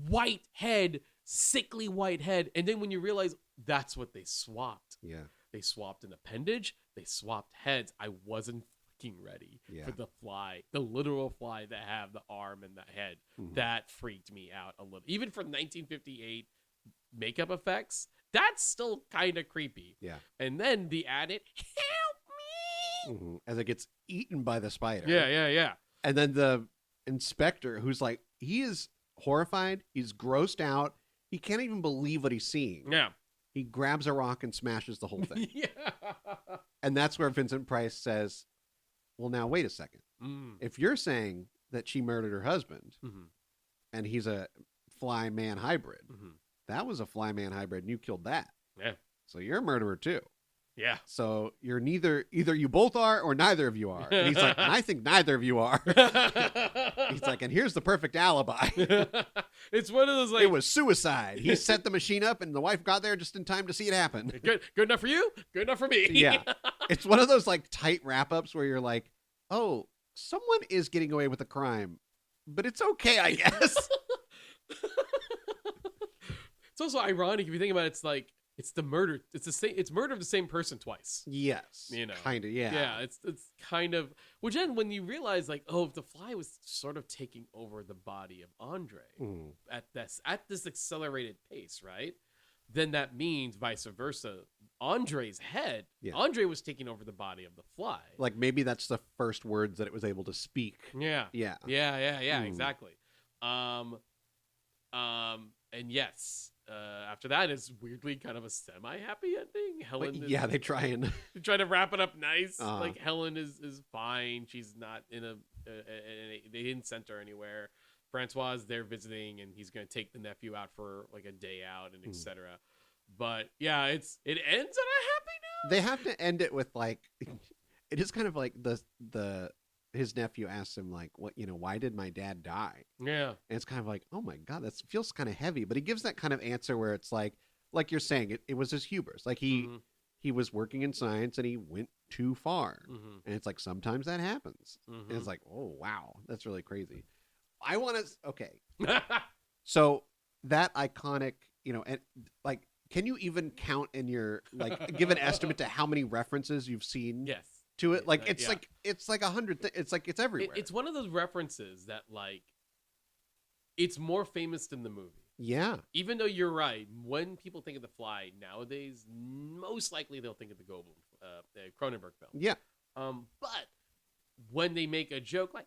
white head, sickly white head. And then when you realize that's what they swapped. Yeah. They swapped an appendage. They swapped heads. I wasn't fucking ready for the fly, the literal fly that have the arm and the head. That freaked me out a little. Even for 1958 makeup effects, that's still kind of creepy. Yeah. And then the added, help me! As it gets eaten by the spider. Yeah. And then the inspector, who's like, he is horrified. He's grossed out. He can't even believe what he's seeing. Yeah. He grabs a rock and smashes the whole thing. Yeah. And that's where Vincent Price says, well, now, wait a second. If you're saying that she murdered her husband and he's a fly-man hybrid, that was a fly-man hybrid and you killed that. Yeah. So you're a murderer too. Yeah. So you're either you both are or neither of you are. And he's like, and I think neither of you are. He's like, and here's the perfect alibi. It's one of those like It was suicide. He set the machine up and the wife got there just in time to see it happen. good enough for you, good enough for me. Yeah. It's one of those like tight wrap-ups where you're like, oh, someone is getting away with a crime, but it's okay, I guess. It's also ironic if you think about it. It's like it's the murder. It's the same. It's murder of the same person twice. Yes. You know. Kind of, yeah. Yeah. It's kind of, which then when you realize like, oh, if the fly was sort of taking over the body of Andre at this accelerated pace, right? Then that means vice versa. Andre's head. Yeah. Andre was taking over the body of the fly. Like maybe that's the first words that it was able to speak. Yeah. Yeah. Yeah. Exactly. And yes, after that is weirdly kind of a semi-happy ending. Helen, Yeah, they try and try to wrap it up nice. Like Helen is fine. She's not in they didn't send her anywhere. Francois is there visiting, and he's going to take the nephew out for like a day out and etc. But yeah, it ends on a happy note. They have to end it with like, it is kind of like his nephew asks him like, what, why did my dad die? Yeah. And it's kind of like, oh my God, that feels kind of heavy. But he gives that kind of answer where it's like you're saying, it was his hubris. Like he was working in science and he went too far. And it's like, sometimes that happens. And it's like, oh, wow, that's really crazy. I want to, okay. So that iconic, and like, can you even count in your, like, give an estimate to how many references you've seen? Yes. To it, like it's like 100. It's like it's everywhere. It's one of those references that like it's more famous than the movie. Yeah. Even though you're right, when people think of The Fly nowadays, most likely they'll think of the Goldblum, Cronenberg film. Yeah. But when they make a joke like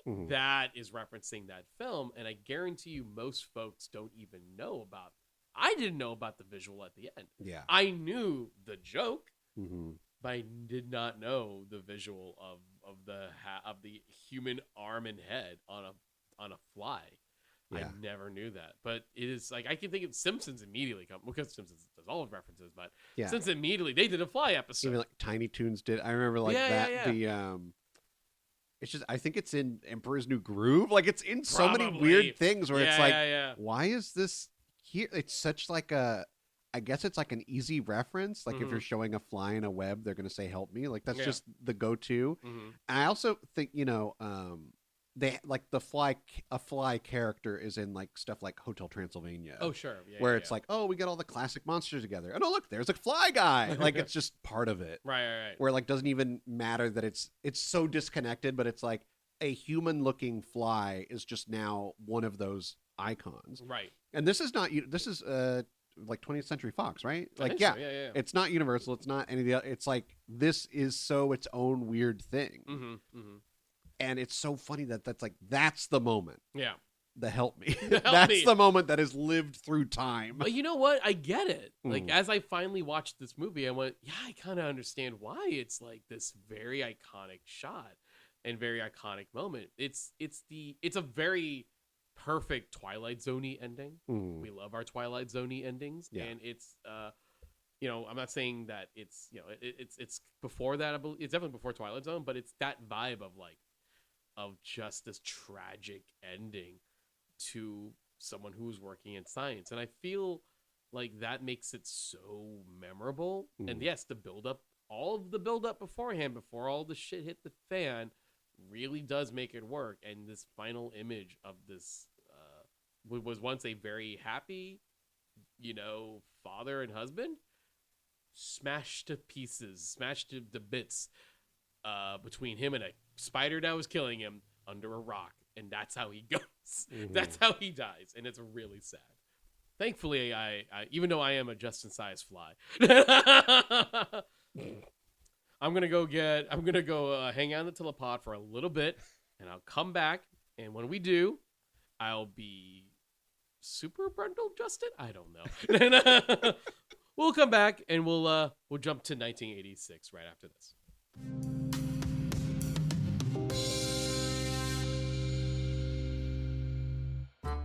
"Help me," that is referencing that film, and I guarantee you, most folks don't even know about. I didn't know about the visual at the end. Yeah. I knew the joke. But I did not know the visual of the human arm and head on a fly. Yeah. I never knew that. But it is like I can think of Simpsons immediately because Simpsons does all of references, but Simpsons immediately they did a fly episode. Even like Tiny Toons did. I remember like that. The it's just I think it's in Emperor's New Groove. Like it's in so many weird things where it's like why is this here? It's such like I guess it's like an easy reference. Like if you're showing a fly in a web, they're going to say, help me. Like that's just the go-to. And I also think, they like a fly character is in like stuff like Hotel Transylvania. Oh, sure. Yeah, where it's like, oh, we got all the classic monsters together. And oh, look, there's a fly guy. Like it's just part of it. Right. Where like doesn't even matter that it's so disconnected, but it's like a human looking fly is just now one of those icons. Right. And this is like 20th Century Fox, right? Like, yeah. It's not Universal. It's not any of the other. It's like, this is so its own weird thing. And it's so funny that's the moment. Yeah. The help me. That's the moment that has lived through time. But you know what? I get it. Like, as I finally watched this movie, I went, yeah, I kind of understand why it's like this very iconic shot and very iconic moment. It's a very perfect Twilight Zone-y ending. We love our Twilight Zone-y endings, and it's I'm not saying that it's it's before that. I believe it's definitely before Twilight Zone, but it's that vibe of just this tragic ending to someone who's working in science, and I feel like that makes it so memorable. And yes, all of the build up beforehand, before all the shit hit the fan, really does make it work. And this final image of this was once a very happy, father and husband, smashed to pieces, smashed to bits between him and a spider that was killing him under a rock. And that's how he goes. That's how he dies. And it's really sad. Thankfully, I even though I am a just-in-size fly, I'm gonna go hang out in the telepod for a little bit, and I'll come back. And when we do, I'll be super brundle Justin. I don't know. We'll come back and we'll jump to 1986 right after this.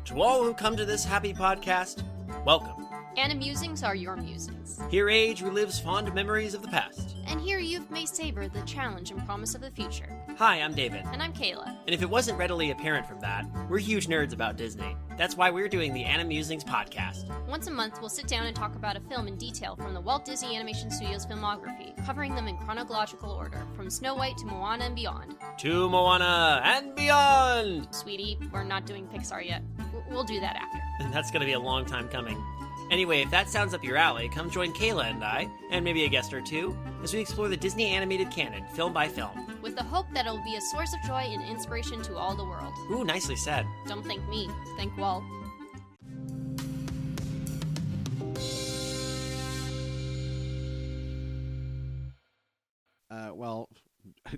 To all who come to this happy podcast, welcome. Animusings are your musings. Here age relives fond memories of the past. And here youth may savor the challenge and promise of the future. Hi, I'm David. And I'm Kayla. And if it wasn't readily apparent from that, we're huge nerds about Disney. That's why we're doing the Animusings podcast. Once a month, we'll sit down and talk about a film in detail from the Walt Disney Animation Studios filmography, covering them in chronological order, from Snow White to Moana and beyond. To Moana and beyond! Sweetie, we're not doing Pixar yet. We'll do that after. And that's gonna be a long time coming. Anyway, if that sounds up your alley, come join Kayla and I, and maybe a guest or two, as we explore the Disney animated canon, film by film. With the hope that it'll be a source of joy and inspiration to all the world. Ooh, nicely said. Don't thank me, thank Walt. Well,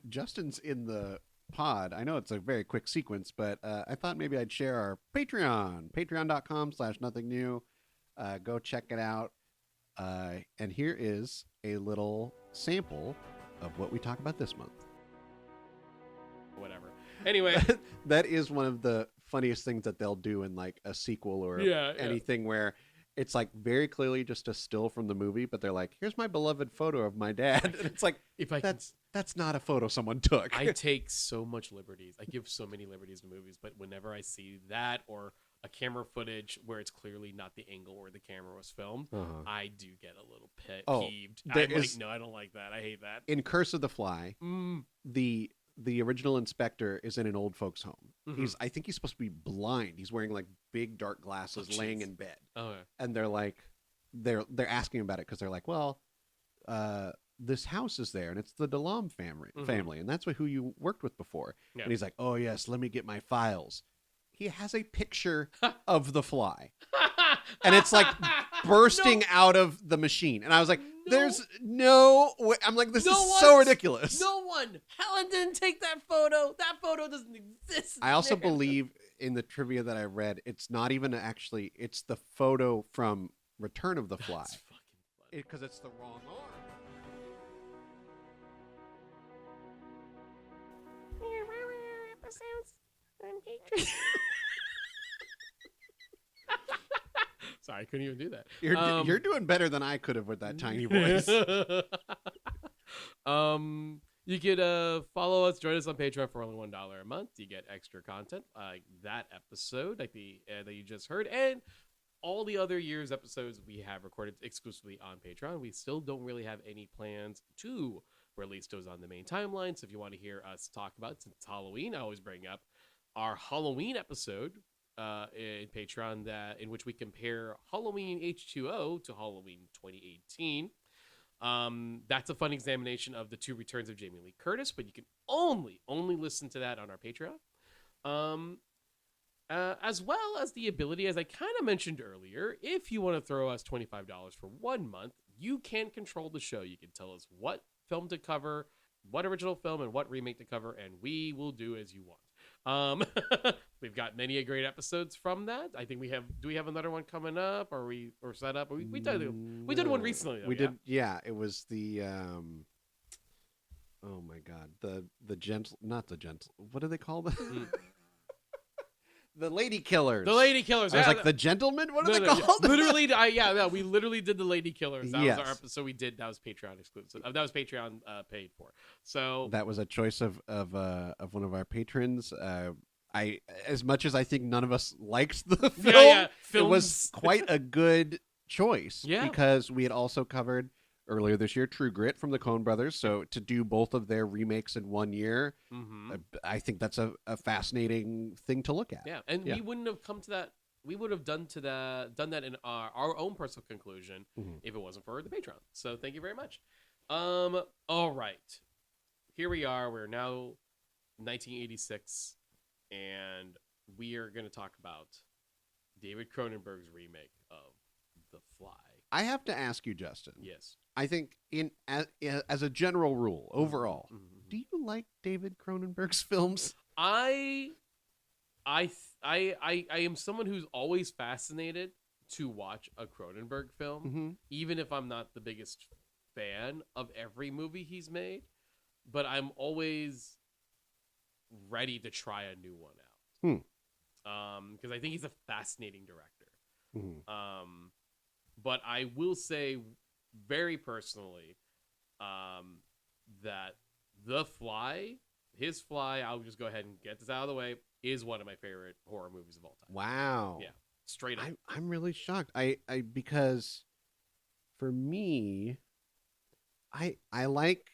Justin's in the pod. I know it's a very quick sequence, but I thought maybe I'd share our Patreon, patreon.com/nothingnew. Go check it out. And here is a little sample of what we talk about this month. Whatever. Anyway. That is one of the funniest things that they'll do in like a sequel or anything where it's like very clearly just a still from the movie, but they're like, here's my beloved photo of my dad. And it's like, that's not a photo someone took. I take so much liberties. I give so many liberties to movies, but whenever I see that or a camera footage where it's clearly not the angle where the camera was filmed, I do get a little peeved. No, I don't like that. I hate that. In Curse of the Fly, the original inspector is in an old folks' home. I think he's supposed to be blind. He's wearing like big dark glasses, laying in bed. And they're like, they're asking about it because they're like, well, this house is there, and it's the DeLong family, and that's who you worked with before. Yeah. And he's like, oh yes, let me get my files. He has a picture of the fly, and it's like bursting out of the machine. And I was like, there's no way. I'm like, this is so ridiculous. No one. Helen didn't take that photo. That photo doesn't exist. I also believe in the trivia that I read, it's not even actually, it's the photo from Return of the Fly. That's fucking funny. Because it's the wrong arm. Sorry, I couldn't even do that. You're doing better than I could have with that tiny voice. You could follow us, join us on Patreon for only $1 a month. You get extra content like that episode, like the that you just heard, and all the other year's episodes we have recorded exclusively on Patreon. We still don't really have any plans to release those on the main timeline. So if you want to hear us talk about it, since it's Halloween, I always bring up our Halloween episode in Patreon in which we compare Halloween H2O to Halloween 2018. That's a fun examination of the two returns of Jamie Lee Curtis, but you can only listen to that on our Patreon. As well as the ability, as I kind of mentioned earlier, if you want to throw us $25 for 1 month, you can control the show. You can tell us what film to cover, what original film and what remake to cover, and we will do as you want. We've got many great episodes from that. I think do we have another one coming up, or set up? We did one recently though, did. Yeah, it was the oh my god, the gentle, not the gentle, what do they call them? The Lady Killers. The Lady Killers. I was like, the Gentlemen? What are they called? Literally, we literally did the Lady Killers. That was our episode we did. That was Patreon exclusive. That was Patreon paid for. So that was a choice of one of our patrons. I, as much as I think none of us liked the film, it was quite a good choice. Yeah, because we had also covered earlier this year True Grit from the Coen Brothers. So to do both of their remakes in 1 year, I think that's a fascinating thing to look at. Yeah, and we wouldn't have come to that. We would have done that in our own personal conclusion if it wasn't for the Patreon. So thank you very much. All right, here we are. We're now 1986, and we are going to talk about David Cronenberg's remake of The Fly. I have to ask you, Justin. Yes. I think as a general rule, overall, do you like David Cronenberg's films? I am someone who's always fascinated to watch a Cronenberg film, even if I'm not the biggest fan of every movie he's made. But I'm always ready to try a new one out. Because I think he's a fascinating director. But I will say, very personally, that The Fly, his Fly, I'll just go ahead and get this out of the way, is one of my favorite horror movies of all time. Wow. Yeah, straight up. I'm really shocked. I because for me, I like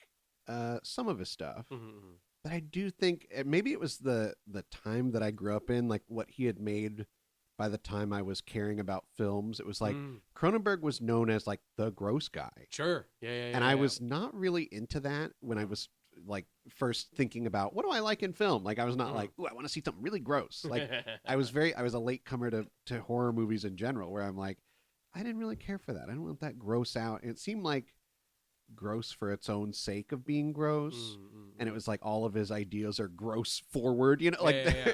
some of his stuff, Mm-hmm. but I do think maybe it was the time that I grew up in, like what he had made. By the time I was caring about films, it was like Cronenberg was known as like the gross guy. Sure. Yeah. And I was not really into that when I was like first thinking about what do I like in film. Like I was not like, ooh, I want to see something really gross. Like I was a late comer to horror movies in general, where I'm like, I didn't really care for that. I don't want that gross out. And it seemed like gross for its own sake of being gross. And it was like all of his ideas are gross forward, you know, like yeah.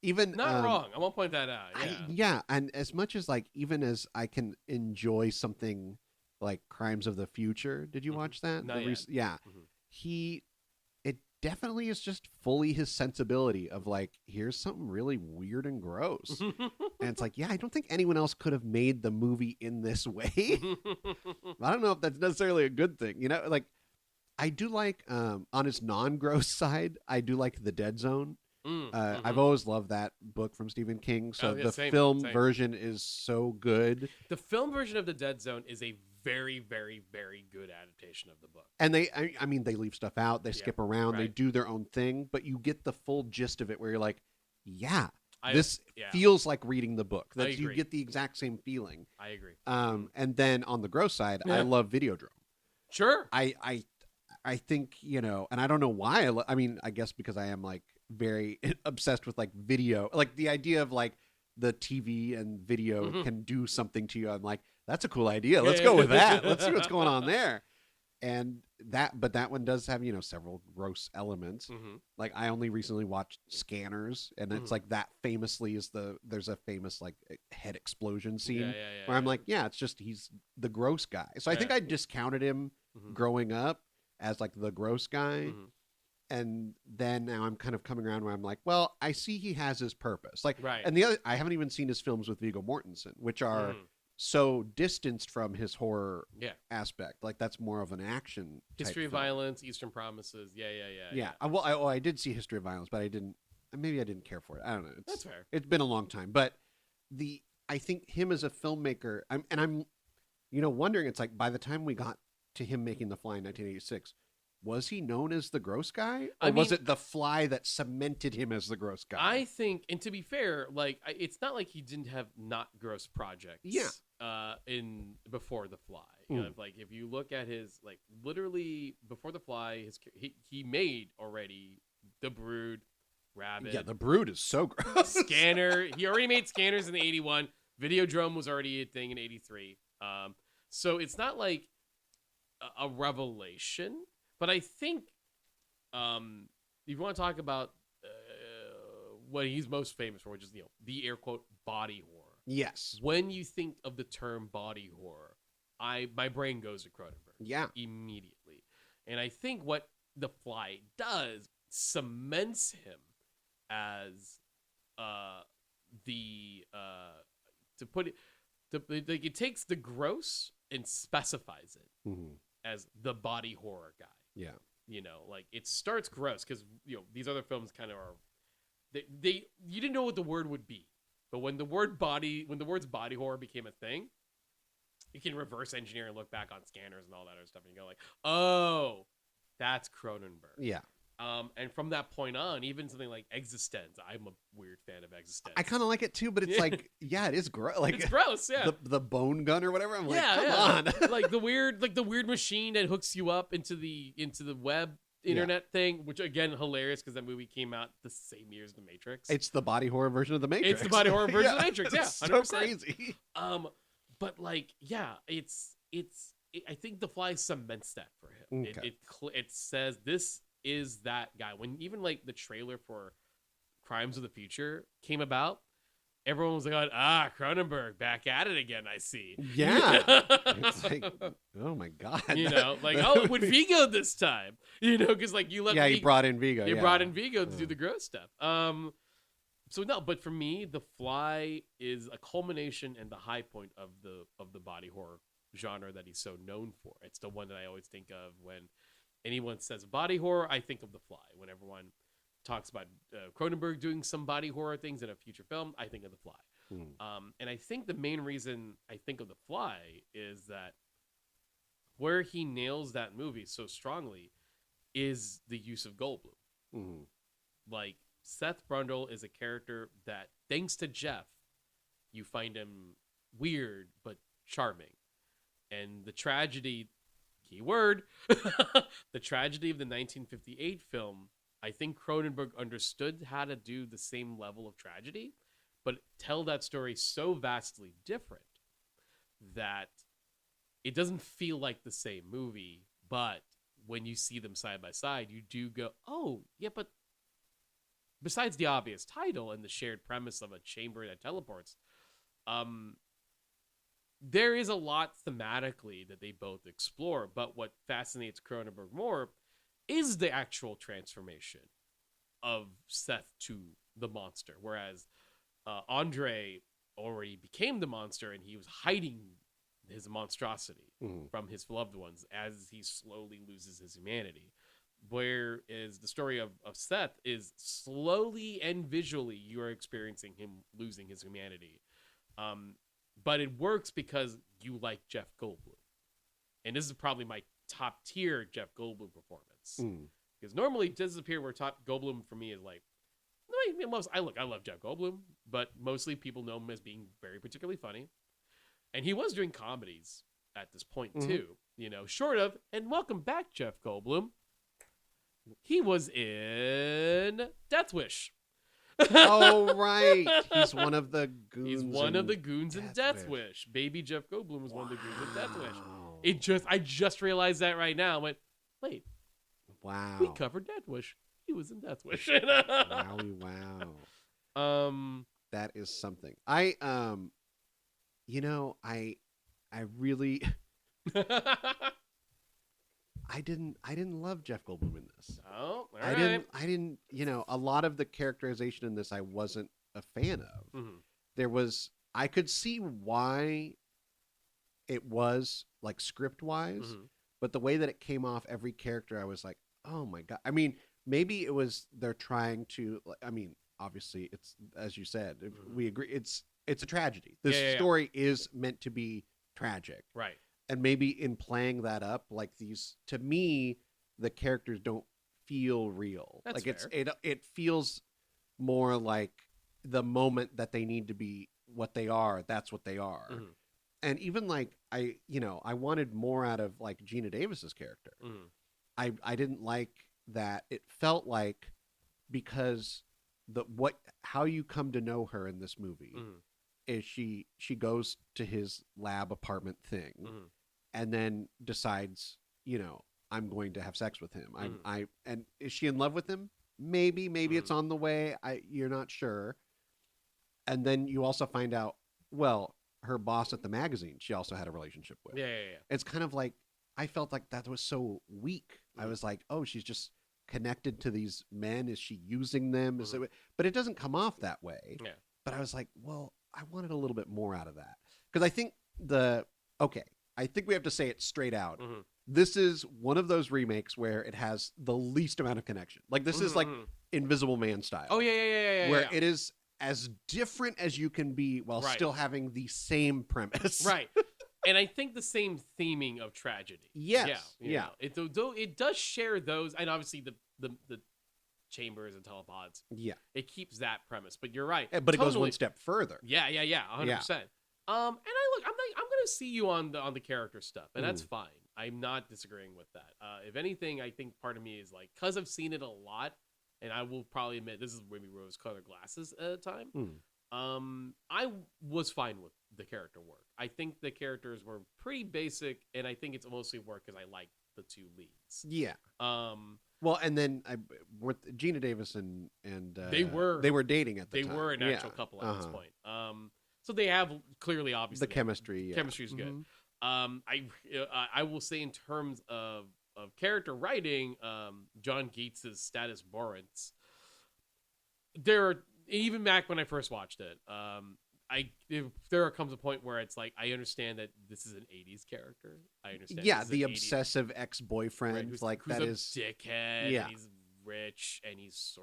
even not wrong. I won't point that out. Yeah. And as much as like even as I can enjoy something like Crimes of the Future, did you watch that? Not yet. Yeah, it definitely is just fully his sensibility of like, here's something really weird and gross, and it's like, yeah, I don't think anyone else could have made the movie in this way. I don't know if that's necessarily a good thing, you know. Like, I do like on his non-gross side, I do like The Dead Zone. I've always loved that book from Stephen King. So the film version is so good. The film version of The Dead Zone is a very, very, very good adaptation of the book. And I mean, they leave stuff out. They skip around. Right. They do their own thing. But you get the full gist of it where you're like, yeah, this feels like reading the book. That you get the exact same feeling. I agree. And then on the gross side, I love Videodrome. Sure. I think, you know, and I don't know why. I mean, I guess because I am like very obsessed with like video, like the idea of like the TV and video can do something to you. I'm like, that's a cool idea. Let's go with that. Let's see what's going on there. And but that one does have, you know, several gross elements. Like I only recently watched Scanners, and it's like that famously is there's a famous like head explosion scene where I'm like, yeah, it's just he's the gross guy. So I think I discounted him growing up as like the gross guy. And then now I'm kind of coming around where I'm like, well, I see he has his purpose. Like, and the other, I haven't even seen his films with Viggo Mortensen, which are so distanced from his horror aspect. Like that's more of an action. History of Violence, Eastern Promises. Yeah. Well, I did see History of Violence, but I didn't care for it. I don't know. That's fair. It's been a long time, but I think him as a filmmaker, I'm you know, wondering, it's like by the time we got to him making The Fly in 1986, was he known as the gross guy? Or was it The Fly that cemented him as the gross guy? I think, and to be fair, like it's not like he didn't have not gross projects. In before The Fly, you know, like if you look at his like literally before The Fly, he made already The Brood, Rabbit. Yeah, The Brood is so gross. Scanner. He already made Scanners in '81. Videodrome was already a thing in '83. So it's not like a revelation. But I think, if you want to talk about what he's most famous for, which is, you know, the air quote body horror. Yes. When you think of the term body horror, my brain goes to Cronenberg. Yeah. Immediately, and I think what The Fly does cements him as it takes the gross and specifies it as the body horror guy. Yeah. You know, like it starts gross because, you know, these other films kind of are, you didn't know what the word would be, but when the words body horror became a thing, you can reverse engineer and look back on Scanners and all that other stuff, and you go like, oh, that's Cronenberg. Yeah. And from that point on, even something like Existence, I'm a weird fan of Existence. I kind of like it too, but it's like, yeah, it is gross. Like it's gross, yeah. The bone gun or whatever. I'm like, come on. like the weird machine that hooks you up into the web internet thing, which again hilarious because that movie came out the same year as The Matrix. It's the body horror version of The Matrix. It's the body horror version of The Matrix. Yeah, 100%. So crazy. But like, yeah, I think The Fly cements that for him. Okay. It says this is that guy. When even like the trailer for Crimes of the Future came about, everyone was like, Cronenberg back at it again, I see. Yeah. It's like, oh my God. You know, like, oh, with Viggo this time. You know, because like you let he brought in Viggo. You brought in Viggo to do the gross stuff. So no, but for me, The Fly is a culmination and the high point of the body horror genre that he's so known for. It's the one that I always think of when anyone says body horror. I think of The Fly. When everyone talks about Cronenberg doing some body horror things in a future film, I think of The Fly. And I think the main reason I think of The Fly is that where he nails that movie so strongly is the use of Goldblum. Like, Seth Brundle is a character that, thanks to Jeff, you find him weird but charming. And the tragedy, keyword, the tragedy of the 1958 film, I think Cronenberg understood how to do the same level of tragedy, but tell that story so vastly different that it doesn't feel like the same movie. But when you see them side by side, you do go, oh, yeah, but besides the obvious title and the shared premise of a chamber that teleports, there is a lot thematically that they both explore. But what fascinates Cronenberg more is the actual transformation of Seth to the monster. Whereas Andre already became the monster and he was hiding his monstrosity from his loved ones as he slowly loses his humanity. Whereas the story of Seth is slowly and visually you are experiencing him losing his humanity. But it works because you like Jeff Goldblum. And this is probably my top tier Jeff Goldblum performance. Because normally this is a period where top Goldblum for me is like, I love Jeff Goldblum, but mostly people know him as being very particularly funny. And he was doing comedies at this point too, short of, and welcome back, Jeff Goldblum. He was in Death Wish. Oh, right. He's one of the goons. He's one of the goons in Death Wish. Baby Jeff Goldblum was one of the goons in Death Wish. I just realized that right now. I went, wait. Wow. We covered Death Wish. He was in Death Wish. Wowie wow. That is something. I really I didn't love Jeff Goldblum in this. Oh, all I didn't, a lot of the characterization in this I wasn't a fan of. I could see why it was like script wise, but the way that it came off every character, I was like, oh my God. I mean, maybe it was, they're trying to, obviously it's, as you said, we agree. It's a tragedy. This story is meant to be tragic. Right. And maybe in playing that up, like these, to me, the characters don't feel real. That's like fair. It feels more like the moment that they need to be what they are. That's what they are. And even like I wanted more out of like Gina Davis's character. I didn't like that. It felt like, because how you come to know her in this movie is she goes to his lab apartment thing and then decides, I'm going to have sex with him. And is she in love with him? Maybe it's on the way. You're not sure. And then you also find out, well, her boss at the magazine, she also had a relationship with. Yeah. It's kind of like, I felt like that was so weak. I was like, oh, she's just connected to these men. Is she using them? But it doesn't come off that way. Yeah. But I was like, well, I wanted a little bit more out of that. Because I think I think we have to say it straight out. This is one of those remakes where it has the least amount of connection. Like, this is like Invisible Man style. Oh, yeah. Where it is as different as you can be while still having the same premise. Right. And I think the same theming of tragedy. Yes. Yeah. It does share those, and obviously the chambers and telepods. Yeah. It keeps that premise, but you're right. But it goes one step further. Yeah, 100%. And I'm gonna see you on the character stuff, and that's fine. I'm not disagreeing with that. If anything, I think part of me is like, because I've seen it a lot, and I will probably admit this is maybe rose-colored glasses at a time. I was fine with the character work. I think the characters were pretty basic, and I think it's mostly work because I like the two leads. Yeah. Well, and then with Gina Davis and they were dating at the time. They were an actual couple at this point. So they have clearly, obviously, the chemistry. Yeah. Chemistry is good. I will say in terms of character writing, John Geatz's status warrants. even back when I first watched it, there comes a point where it's like I understand that this is an '80s character. I understand. Yeah, this is the an 80s obsessive ex-boyfriend, right, who's like who's that a is. dickhead. Yeah. And he's rich, and he's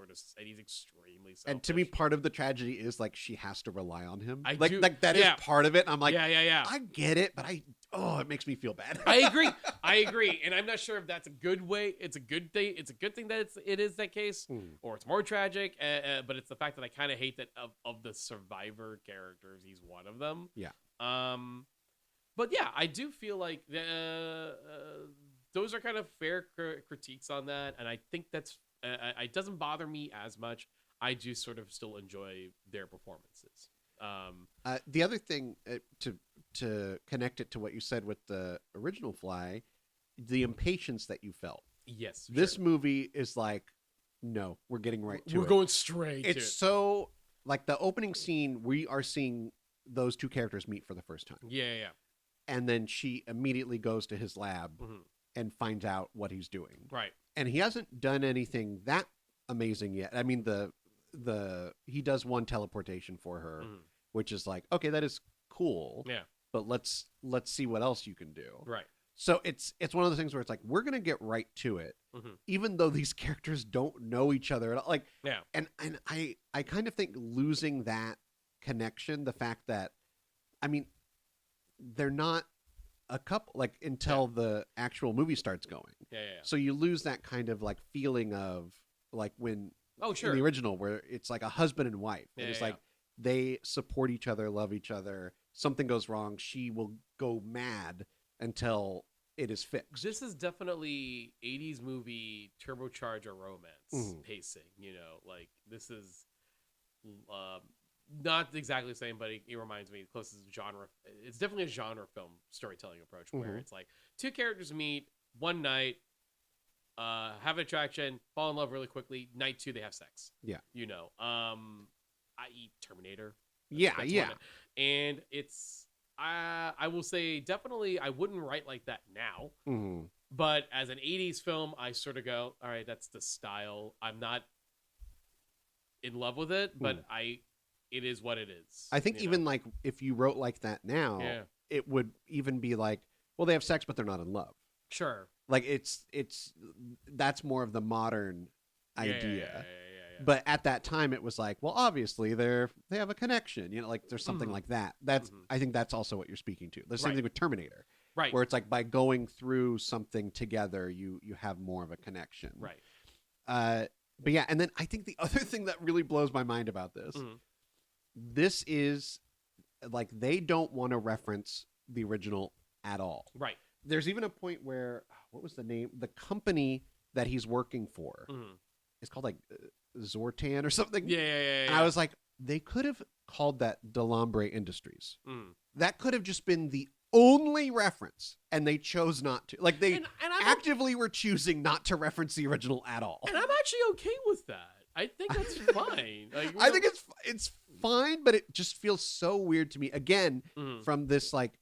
extremely selfish. And to me, part of the tragedy is like she has to rely on him. I like do- like that is yeah. part of it. And I'm like, yeah. I get it, but it makes me feel bad. I agree, and I'm not sure if that's a good way. It's a good thing. It's a good thing that it is that case, or it's more tragic. But it's the fact that I kind of hate that of the survivor characters, he's one of them. Yeah. But yeah, I do feel like those are kind of fair critiques on that, and I think that's it doesn't bother me as much. I do sort of still enjoy their performances. The other thing to connect it to what you said with the original Fly, the impatience that you felt. Yes, This sure. movie is like, no, we're getting right to it. We're going straight. It's so like the opening scene. We are seeing those two characters meet for the first time. Yeah. And then she immediately goes to his lab Mhm. and finds out what he's doing. Right. And he hasn't done anything that amazing yet. I mean, he does one teleportation for her, Mhm. which is like, okay, that is cool. Yeah. But let's see what else you can do. Right. So it's one of those things where it's like we're gonna get right to it, even though these characters don't know each other at all. Like, Yeah. And I kind of think losing that connection, the fact that, I mean, they're not a couple like until the actual movie starts going. Yeah. So you lose that kind of like feeling of like when Oh, sure. in the original where it's like a husband and wife. Yeah, It's yeah, like they support each other, love each other. Something goes wrong, she will go mad until it is fixed. This is definitely 80s movie turbocharger romance pacing, like this is not exactly the same, but it reminds me closest to genre. It's definitely a genre film storytelling approach where it's like two characters meet one night, have an attraction, fall in love really quickly. Night two, they have sex. Yeah. I.e. Terminator. Yeah. And it's, I will say definitely I wouldn't write like that now. But as an 80s film, I sort of go, all right, that's the style. I'm not in love with it, but it is what it is. I think even like if you wrote like that now, it would even be like, well, they have sex, but they're not in love. Sure. Like it's that's more of the modern idea. Yeah. But at that time, it was like, well, obviously they have a connection. Like there's something like that. That's I think that's also what you're speaking to. The same thing with Terminator, right? Where it's like by going through something together, you have more of a connection, right? But yeah, and then I think the other thing that really blows my mind about this, this is like they don't want to reference the original at all. Right. There's even a point where what was the name? The company that he's working for is called like Zortan or something. Yeah. And I was like, they could have called that Delambre Industries. That could have just been the only reference, and they chose not to. Like they actively were choosing not to reference the original at all. And I'm actually okay with that. I think that's fine. Like, I think it's fine, but it just feels so weird to me. Again, from this like,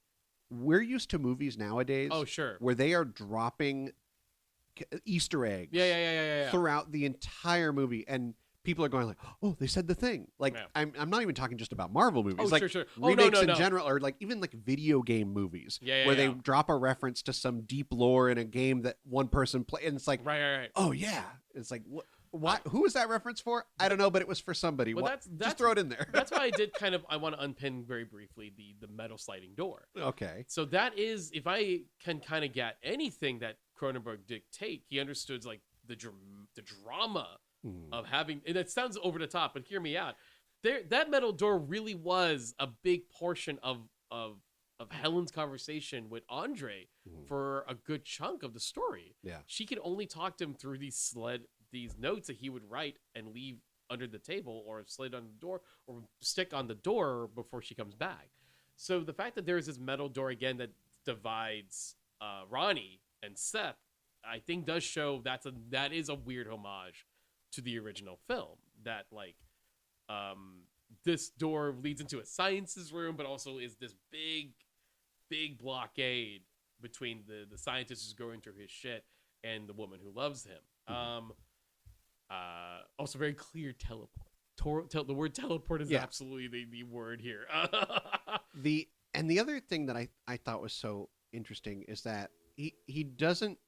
we're used to movies nowadays. Oh, sure. Where they are dropping Easter eggs. Yeah. Throughout the entire movie, and people are going like, "Oh, they said the thing." Like, I'm not even talking just about Marvel movies. Oh, like sure. Remakes in general, or like even like video game movies, where they drop a reference to some deep lore in a game that one person play, and it's like, right. Oh yeah, it's like what? Who was that reference for? I don't know, but it was for somebody. Well, just throw it in there. That's why I want to unpin very briefly the metal sliding door. Okay. So that is, if I can kind of get anything that Cronenberg dictate, he understood like the drama of having, and it sounds over the top, but hear me out. That metal door really was a big portion of Helen's conversation with Andre for a good chunk of the story. Yeah. She could only talk to him through these notes that he would write and leave under the table or slid on the door or stick on the door before she comes back. So the fact that there is this metal door again that divides Ronnie and Seth, I think does show that is a weird homage to the original film. That like this door leads into a sciences room, but also is this big blockade between the scientist who's going through his shit and the woman who loves him. Also very clear teleport. The word teleport is Yeah. absolutely the word here. The other thing that I thought was so interesting is that he doesn't.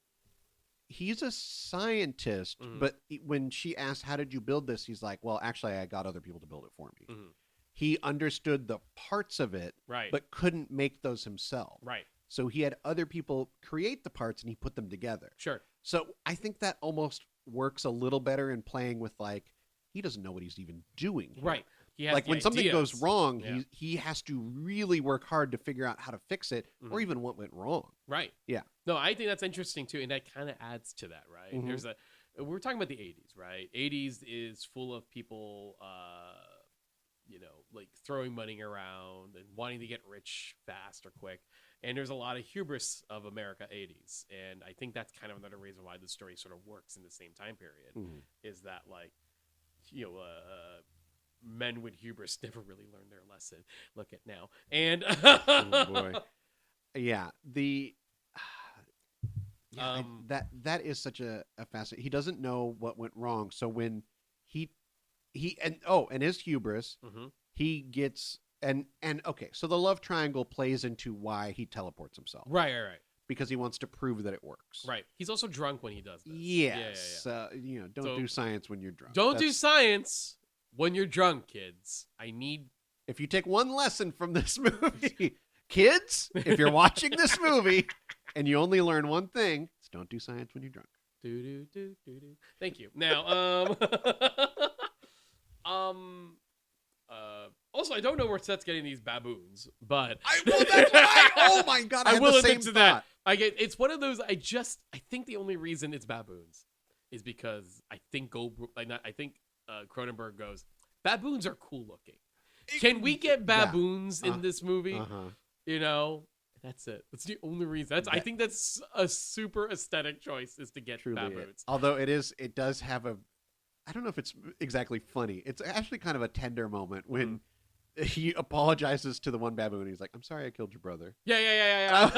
He's a scientist, Mhm. but when she asked, "How did you build this?" he's like, "Well, actually, I got other people to build it for me." Mhm. He understood the parts of it, Right. but couldn't make those himself. Right. So he had other people create the parts, and he put them together. Sure. So I think that almost works a little better in playing with like he doesn't know what he's even doing. Here. Right. He has Like the when something ideas. goes wrong, Yeah. he has to really work hard to figure out how to fix it, or Mhm. even what went wrong. Right. Yeah. No, I think that's interesting too, and that kind of adds to that, right? Mhm. We're talking about the '80s, right? '80s is full of people, like throwing money around and wanting to get rich fast or quick. And there's a lot of hubris of America '80s, and I think that's kind of another reason why the story sort of works in the same time period. Mhm. Is that like, men with hubris never really learned their lesson. Look at now, and Oh boy. Yeah, that is such a fascinating. He doesn't know what went wrong, so when he and his hubris, Mhm. he gets and okay, so the love triangle plays into why he teleports himself right. because he wants to prove that it works. Right. He's also drunk when he does this. Yes. Yeah. Don't So- do science when you're drunk. Don't do That's- science when you're drunk, kids. If you take one lesson from this movie, kids, if you're watching this movie and you only learn one thing, it's don't do science when you're drunk. Do. Thank you. Now, also, I don't know where Seth's getting these baboons, but Oh my god! I I had will the admit same to that. thought. It's one of those. I think the only reason it's baboons is because I think Cronenberg goes, baboons are cool looking. Can we get baboons in this movie? Uh-huh. That's it. That's the only reason. I think that's a super aesthetic choice is to get Truly, baboons. although it does have a. I don't know if it's exactly funny. It's actually kind of a tender moment when he apologizes to the one baboon. He's like, "I'm sorry, I killed your brother." Yeah.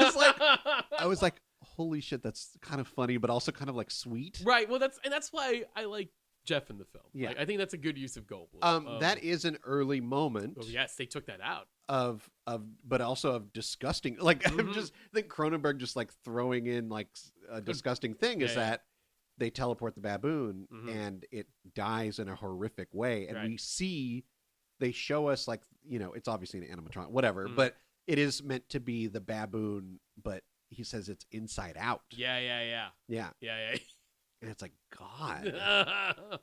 I was like, "Holy shit, that's kind of funny, but also kind of like sweet." Right. Well, that's why I like Jeff in the film. Yeah. Like, I think that's a good use of Goldblum. That is an early moment. Oh, yes, they took that out. But also of disgusting. Like I Mhm. think Cronenberg just like throwing in like a disgusting thing is Yeah. that they teleport the baboon Mhm. and it dies in a horrific way, and Right. they show us like it's obviously an animatronic, whatever, Mhm. but it is meant to be the baboon, but he says it's inside out. Yeah. Yeah, and it's like God.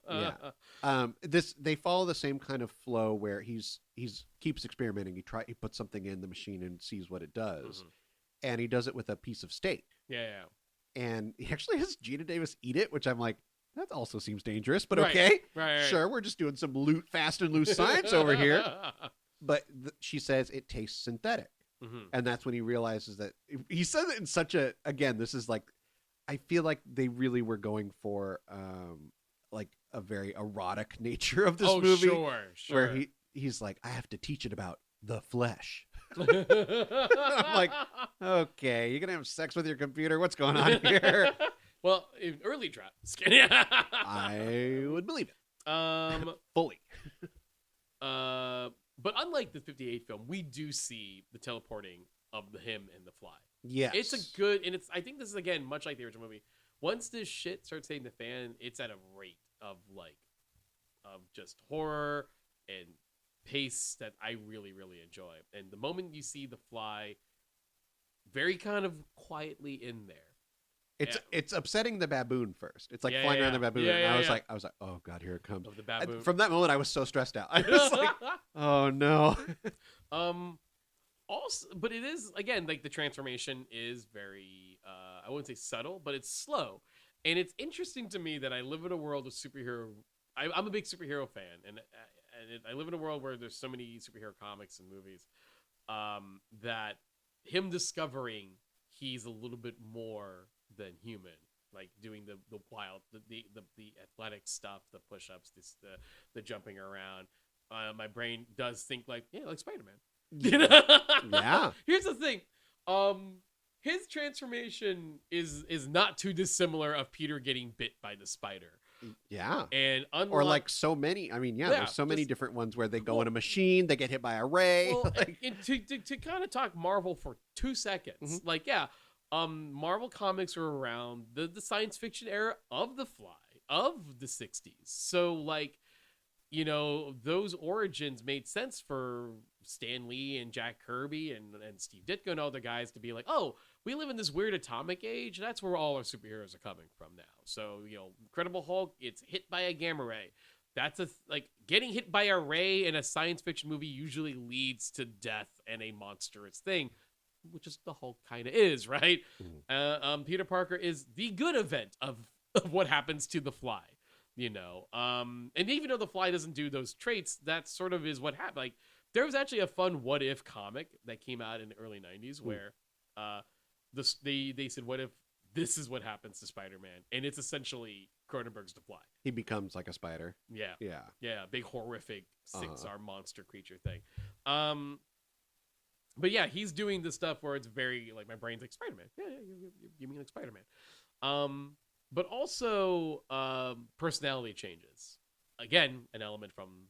Yeah. They follow the same kind of flow where he's keeps experimenting. He puts something in the machine and sees what it does, Mhm. and he does it with a piece of steak. Yeah. And he actually has Gina Davis eat it, which I'm like, that also seems dangerous, but Right. okay, Right. sure, we're just doing some fast and loose science over here. But she says it tastes synthetic, Mhm. and that's when he realizes that he says it in such a. Again, this is like, I feel like they really were going for like a very erotic nature of this movie, Sure. where he's like, I have to teach it about the flesh. I'm like, okay, you're gonna have sex with your computer? What's going on here? Well, in early drafts. I would believe it fully. But unlike the 58 film, we do see the teleporting of him and the fly. Yes, It's a good, and I think this is again much like the original movie. Once this shit starts hitting the fan, it's at a rate of just horror and pace that I really, really enjoy. And the moment you see the fly, very kind of quietly in there, it's upsetting the baboon first. It's like Yeah, flying yeah, around the baboon. yeah, and yeah, I was like, oh god, here it comes. of the And baboon. from that moment, I was so stressed out. I was like, oh no. Also, but it is again like the transformation is very I wouldn't say subtle, but it's slow, and it's interesting to me that I live in a world of superhero. I'm a big superhero fan, and I live in a world where there's so many superhero comics and movies that him discovering he's a little bit more than human, like doing the wild, the athletic stuff, the push-ups, the jumping around. My brain does think like Spider-Man. Yeah. Here's the thing. His transformation is not too dissimilar of Peter getting bit by the spider. Yeah. And unlike, Or like so many. I mean, yeah, there's so many different ones where they go in a machine, they get hit by a ray. well, like, and to kind of talk Marvel for 2 seconds, like Marvel comics were around the science fiction era of the Fly of the 60s. So like, you know, those origins made sense for Stan Lee and Jack Kirby and Steve Ditko and other guys to be like, oh, we live in this weird atomic age. That's where all our superheroes are coming from now. So, you know, Incredible Hulk, it's hit by a gamma ray. That's like getting hit by a ray in a science fiction movie usually leads to death and a monstrous thing, which is the Hulk kind of is, right? Peter Parker is the good event of what happens to the Fly, you know. And even though the Fly doesn't do those traits, that sort of is what happened. Like, there was actually a fun What If comic that came out in the early 90s where they said, what if this is what happens to Spider-Man? And it's essentially Cronenberg's The Fly. he becomes like a spider. Yeah. Yeah. Yeah, big horrific 6-arm monster creature thing. But yeah, he's doing the stuff where it's very like my brain's like Spider-Man. Yeah, you mean like Spider-Man. But also personality changes. Again, an element from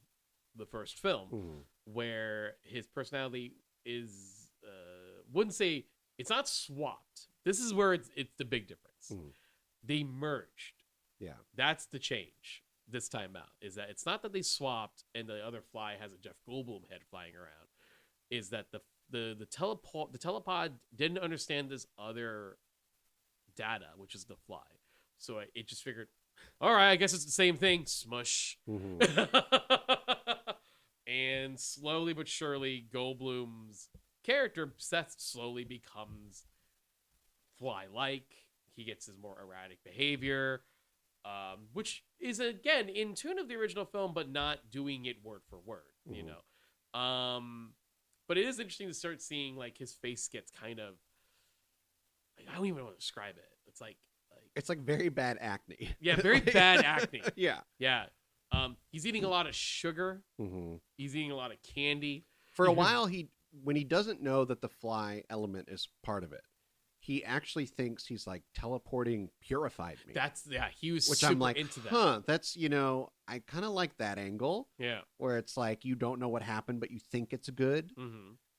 the first film where his personality is wouldn't say it's not swapped. This is where it's the big difference. They merged. Yeah. That's the change this time out. Is that it's not that they swapped and the other Fly has a Jeff Goldblum head flying around. Is that the telepod didn't understand this other data, which is the Fly. So it just figured, all right, I guess it's the same thing. Smush. And slowly but surely, Goldblum's character, Seth, slowly becomes Fly-like. He gets his more erratic behavior, which is, again, in tune of the original film, but not doing it word for word, you know. But it is interesting to start seeing, like, his face gets kind of, like, I don't even want to describe it. It's like very bad acne. Yeah, very bad acne. Yeah. Yeah. He's eating a lot of sugar. He's eating a lot of candy. For a while, when he doesn't know that the Fly element is part of it, he actually thinks he's like teleporting purified me. He was which super I'm like, into that. That's, you know, I kind of like that angle. Yeah. Where it's like you don't know what happened, but you think it's good.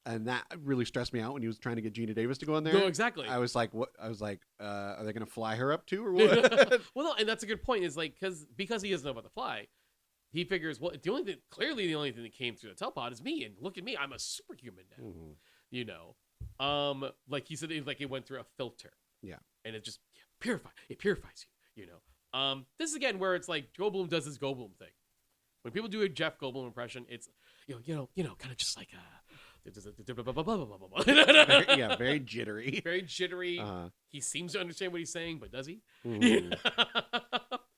And that really stressed me out when he was trying to get Gina Davis to go in there. No, exactly. I was like, what? I was like, are they going to fly her up too, or what? Well, no, and that's a good point. Is like because he doesn't know about the Fly, he figures, well, the only thing that came through the telepod is me, and look at me, I'm a superhuman now. You know, like he said, it went through a filter. Yeah, and it just purifies you. You know, this is again where it's like Goldblum does his Goldblum thing. When people do a Jeff Goldblum impression, it's you know, kind of just like very jittery. Very jittery. He seems to understand what he's saying, but does he?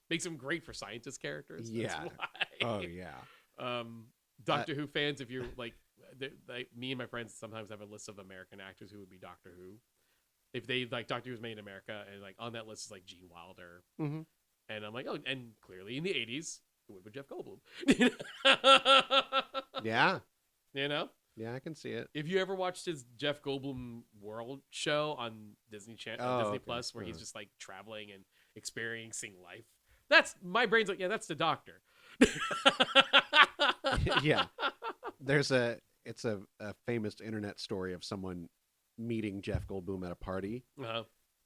Makes him great for scientist characters. That's why. Oh yeah. Doctor Who fans, if you're like me and my friends sometimes have a list of American actors who would be Doctor Who. If they like Doctor Who's made in America, and like on that list is like Gene Wilder. And I'm like, oh, and clearly in the 80s, it would be Jeff Goldblum. Yeah. You know? Yeah, I can see it. If you ever watched his Jeff Goldblum World show on Disney Disney Plus, where he's just like traveling and experiencing life, that's my brain's like, yeah, that's the Doctor. Yeah, it's a famous internet story of someone meeting Jeff Goldblum at a party,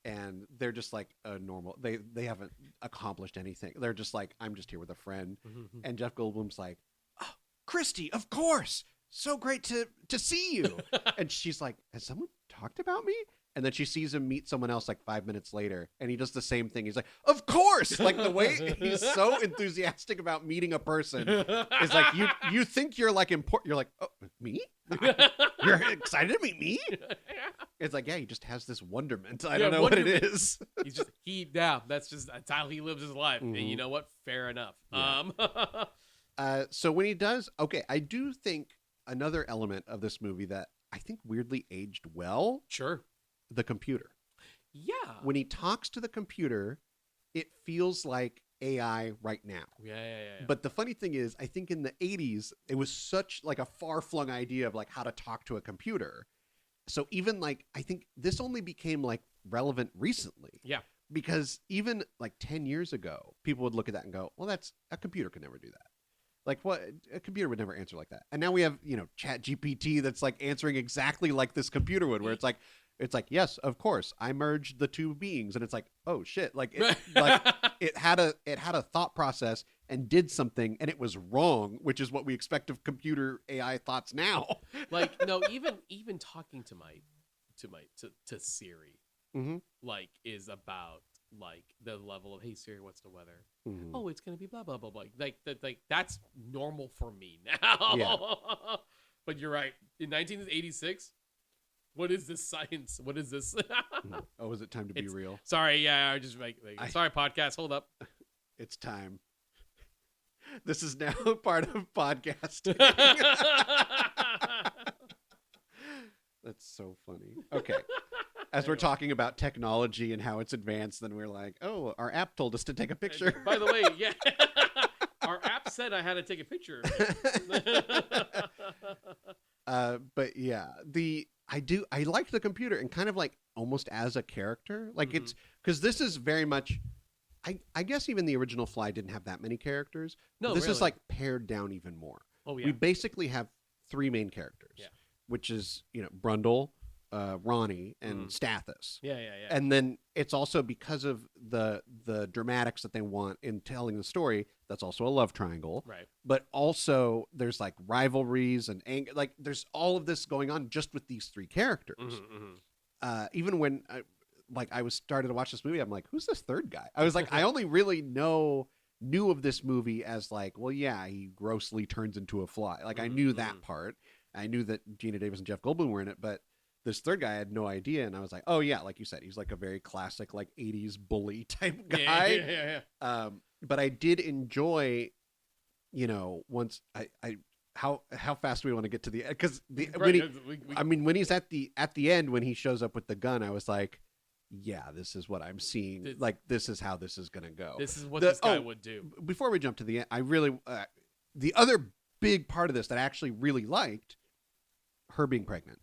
and they're just like a normal. They haven't accomplished anything. They're just like, I'm just here with a friend, and Jeff Goldblum's like, oh, Christy, of course. So great to see you. And she's like, has someone talked about me? And then she sees him meet someone else like 5 minutes later, and he does the same thing. He's like, of course. Like the way he's so enthusiastic about meeting a person is like, you think you're like important. You're like, oh, me? You're excited to meet me? It's like, yeah, he just has this wonderment. I don't know what it is. That's how he lives his life. And you know what? Fair enough. Yeah. So when he does, okay, I do think another element of this movie that I think weirdly aged well. Sure. The computer. Yeah. When he talks to the computer, it feels like AI right now. Yeah. But the funny thing is, I think in the 80s, it was such like a far-flung idea of like how to talk to a computer. So even like, I think this only became like relevant recently. Yeah. because even like 10 years ago, people would look at that and go, well, that's a computer could never do that. Like what a computer would never answer like that. And now we have, Chat GPT that's like answering exactly like this computer would, where it's like, yes, of course, I merged the two beings, and it's like, oh shit, like it had a thought process and did something, and it was wrong, which is what we expect of computer AI thoughts now. Like no, even talking to Siri, Mm-hmm. like is about like the level of, hey Siri, what's the weather? Mm-hmm. Oh, it's gonna be blah blah blah blah. Like that's normal for me now. Yeah. But you're right. In 1986, what is this science? What is this? Oh, is it time to be real? Sorry, yeah, I just sorry, podcast. Hold up. It's time. This is now part of podcasting. That's so funny. Okay. As we're talking about technology and how it's advanced, then we're like, oh, our app told us to take a picture. By the way, yeah. Our app said I had to take a picture. But yeah, I liked the computer, and kind of like almost as a character. Like it's because this is very much, I guess even the original Fly didn't have that many characters. No, this really. is like pared down even more. Oh yeah. We basically have three main characters, which is, Brundle, Ronnie, and Stathis. Yeah. And then it's also because of the dramatics that they want in telling the story. That's also a love triangle, right? But also there's like rivalries and anger. Like there's all of this going on just with these three characters. Even when I was started to watch this movie, I'm like, who's this third guy? I was like, I only really knew of this movie as like, well, yeah, he grossly turns into a fly. Like I knew that part. I knew that Gina Davis and Jeff Goldblum were in it, but this third guy I had no idea, and I was like, oh yeah, like you said, he's like a very classic like 80s bully type guy. Yeah. But I did enjoy, once how fast do we want to get to the, because when he's at the end, when he shows up with the gun, I was like, yeah, this is what I'm seeing. Like this is how this is gonna go. This is what this guy would do. Before we jump to the end, I really the other big part of this that I actually really liked, her being pregnant.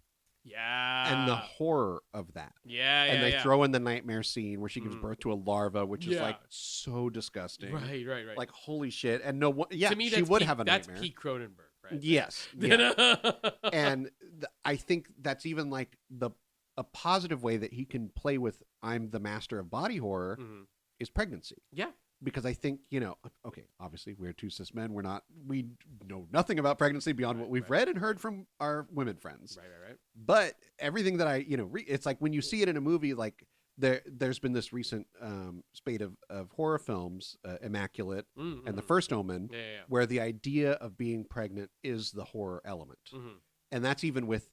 Yeah. And the horror of that. Yeah. And they throw in the nightmare scene where she gives birth to a larva, which is like so disgusting. Right. Like, holy shit. And no one, to me, she would have a nightmare. That's Pete Cronenberg, right? Yes. Yeah. And I think that's even like a positive way that he can play with I'm the master of body horror is pregnancy. Yeah. Because I think, okay, obviously we're two cis men. We know nothing about pregnancy beyond what we've read and heard from our women friends. Right. But everything that I, it's like when you see it in a movie, like there's been this recent spate of horror films, Immaculate and The First Omen, where the idea of being pregnant is the horror element. And that's even with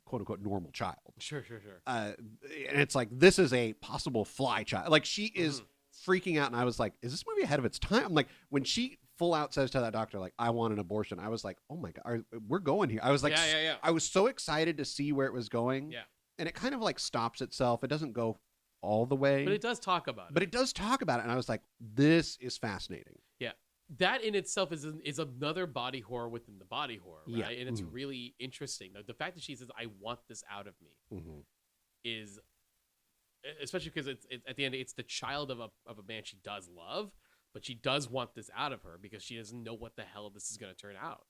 quote unquote normal child. Sure. And it's like, this is a possible fly child. Like she is freaking out, and I was like, is this movie ahead of its time? I'm like, when she full out says to that doctor, like, I want an abortion, I was like, oh my God, we're going here. I was like, I was so excited to see where it was going. Yeah. And it kind of like stops itself. It doesn't go all the way. But it does talk about it. And I was like, this is fascinating. Yeah. That in itself is another body horror within the body horror, right? Yeah. And it's really interesting. The fact that she says, I want this out of me is... Especially because it's at the end, it's the child of a man she does love, but she does want this out of her because she doesn't know what the hell this is going to turn out,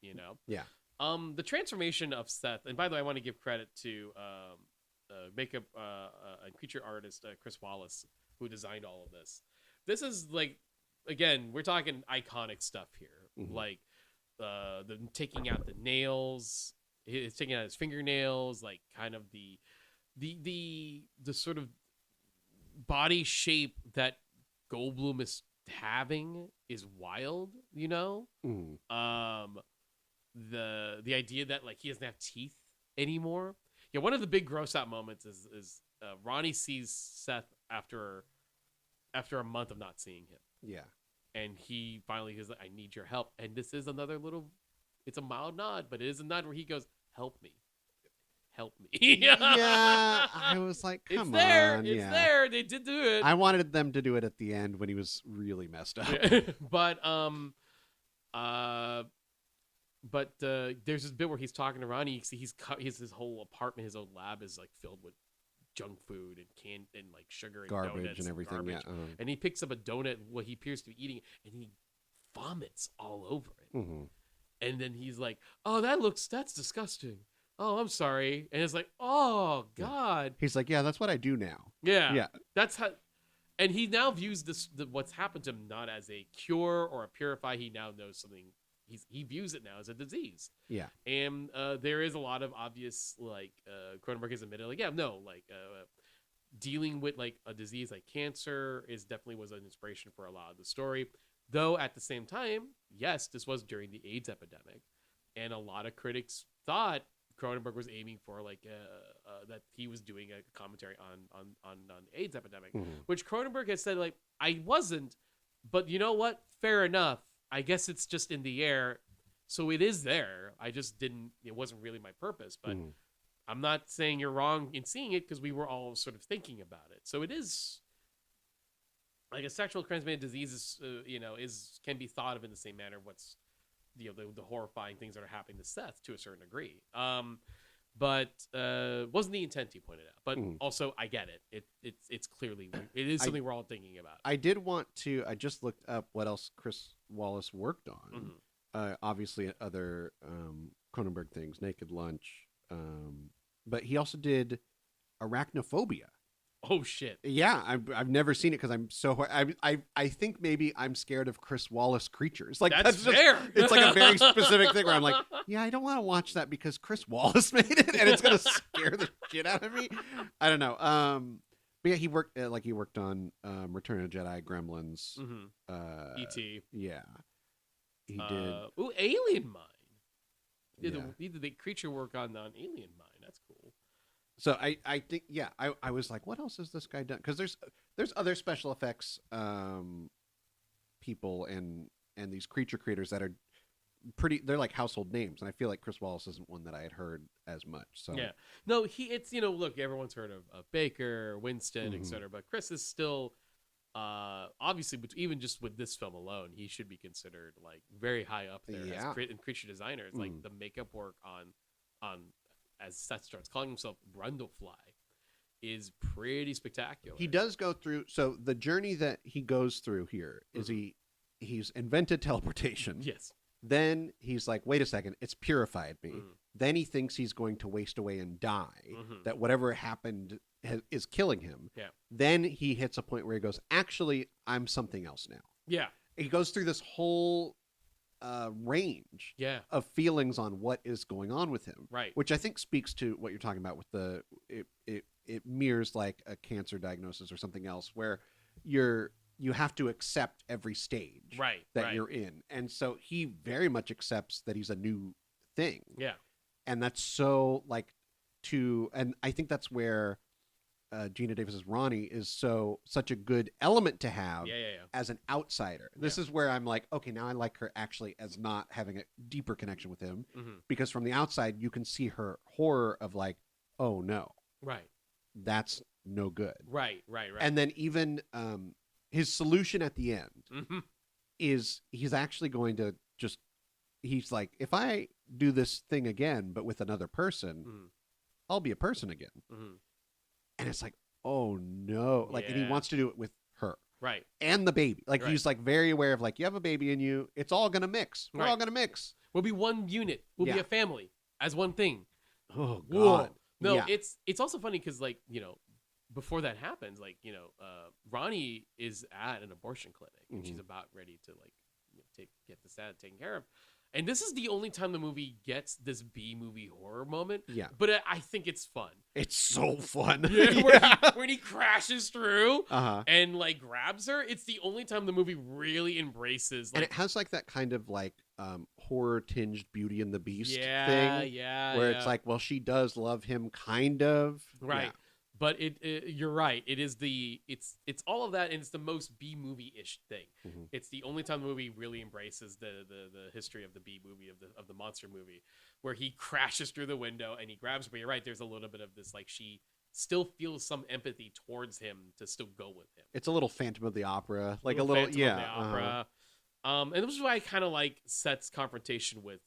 Yeah. The transformation of Seth, and by the way, I want to give credit to makeup and creature artist Chris Wallace, who designed all of this. This is like, again, we're talking iconic stuff here, like the taking out the nails, he's taking out his fingernails, like kind of the sort of body shape that Goldblum is having is wild, the idea that like he doesn't have teeth anymore. Yeah, one of the big gross out moments is Ronnie sees Seth after a month of not seeing him. Yeah. And he finally is like, I need your help. And this is another it's a mild nod, but it is a nod where he goes, help me. Yeah, I was like, come on. It's there. They did do it. I wanted them to do it at the end when he was really messed up. But there's this bit where he's talking to Ronnie. His whole apartment, his own lab is like filled with junk food and like sugar and Garbage donuts and everything. garbage. Yeah. And he picks up a donut, what he appears to be eating, and he vomits all over it. Mm-hmm. And then he's like, "Oh, that's disgusting. Oh, I'm sorry." And it's like, "Oh God." He's like, yeah, that's what I do now. Yeah. Yeah. That's how. And he now views what's happened to him not as a cure or a purify. He now knows something. He views it now as a disease. Yeah. And there is a lot of obvious, like, Cronenberg has admitted, like, dealing with like a disease like cancer definitely was an inspiration for a lot of the story. Though at the same time, yes, this was during the AIDS epidemic, and a lot of critics thought Cronenberg was aiming for like that he was doing a commentary on the AIDS epidemic, which Cronenberg has said, like, I wasn't, but you know what? Fair enough. I guess it's just in the air, so it is there. I just didn't. It wasn't really my purpose, but I'm not saying you're wrong in seeing it because we were all sort of thinking about it. So it is. Like a sexual transmitted disease can be thought of in the same manner. What's the horrifying things that are happening to Seth to a certain degree. But wasn't the intent, he pointed out. But also, I get it. It's clearly it is something we're all thinking about. I did want to. I just looked up what else Chris Wallace worked on. Obviously, other Cronenberg things, Naked Lunch, but he also did Arachnophobia. Oh shit! Yeah, I've never seen it because I'm so. I think maybe I'm scared of Chris Wallace creatures. Like that's fair. It's like a very specific thing where I'm like, yeah, I don't want to watch that because Chris Wallace made it, and it's gonna scare the shit out of me. I don't know. But yeah, he worked on Return of the Jedi, Gremlins, E.T. Yeah, he did. Ooh, Alien Mind. Yeah. He did the creature work on Alien Mind. That's cool. So I think, yeah, I was like, what else has this guy done? Because there's other special effects people and these creature creators that are they're like household names, and I feel like Chris Wallace isn't one that I had heard as much. So yeah, no, it's look, everyone's heard of Baker, Winston, etc. But Chris is still obviously, even just with this film alone, he should be considered like very high up there in creature designers. Like the makeup work on as Seth starts calling himself Brundlefly is pretty spectacular. He does go through, so the journey that he goes through here is he's invented teleportation. Yes. Then he's like, wait a second, it's purified me. Then he thinks he's going to waste away and die, that whatever happened is killing him. Yeah. Then he hits a point where he goes, actually, I'm something else now. Yeah. He goes through this whole range of feelings on what is going on with him, right? Which I think speaks to what you're talking about with it mirrors like a cancer diagnosis or something else where you have to accept every stage that you're in, and so he very much accepts that he's a new thing, and that's so like and I think that's where Gina Davis's Ronnie is such a good element to have as an outsider. This is where I'm like, okay, now I like her actually as not having a deeper connection with him, because from the outside you can see her horror of like, oh no, that's no good, right. And then even his solution at the end is he's actually going to he's like, if I do this thing again but with another person, I'll be a person again. And it's like, oh no. Like, and he wants to do it with her. Right. And the baby. Like, he's like very aware of like, you have a baby in you. It's all going to mix. We're all going to mix. We'll be one unit. We'll be a family as one thing. Oh, God. Whoa. No, it's also funny because, like, before that happens, like, Ronnie is at an abortion clinic and she's about ready to, like, get this taken care of. And this is the only time the movie gets this B-movie horror moment. Yeah. But I think it's fun. It's so fun. When he crashes through and, like, grabs her. It's the only time the movie really embraces. Like, and it has, like, that kind of, like, horror-tinged Beauty and the Beast thing. Where it's like, well, she does love him, kind of. Right. Yeah. But you're right. It is it's all of that, and it's the most B movie-ish thing. It's the only time the movie really embraces the history of the B movie of the monster movie, where he crashes through the window and he grabs her. But you're right. There's a little bit of this, like, she still feels some empathy towards him to still go with him. It's a little Phantom of the Opera, like a little Phantom of the Opera. And this is why I kind of like Seth's confrontation with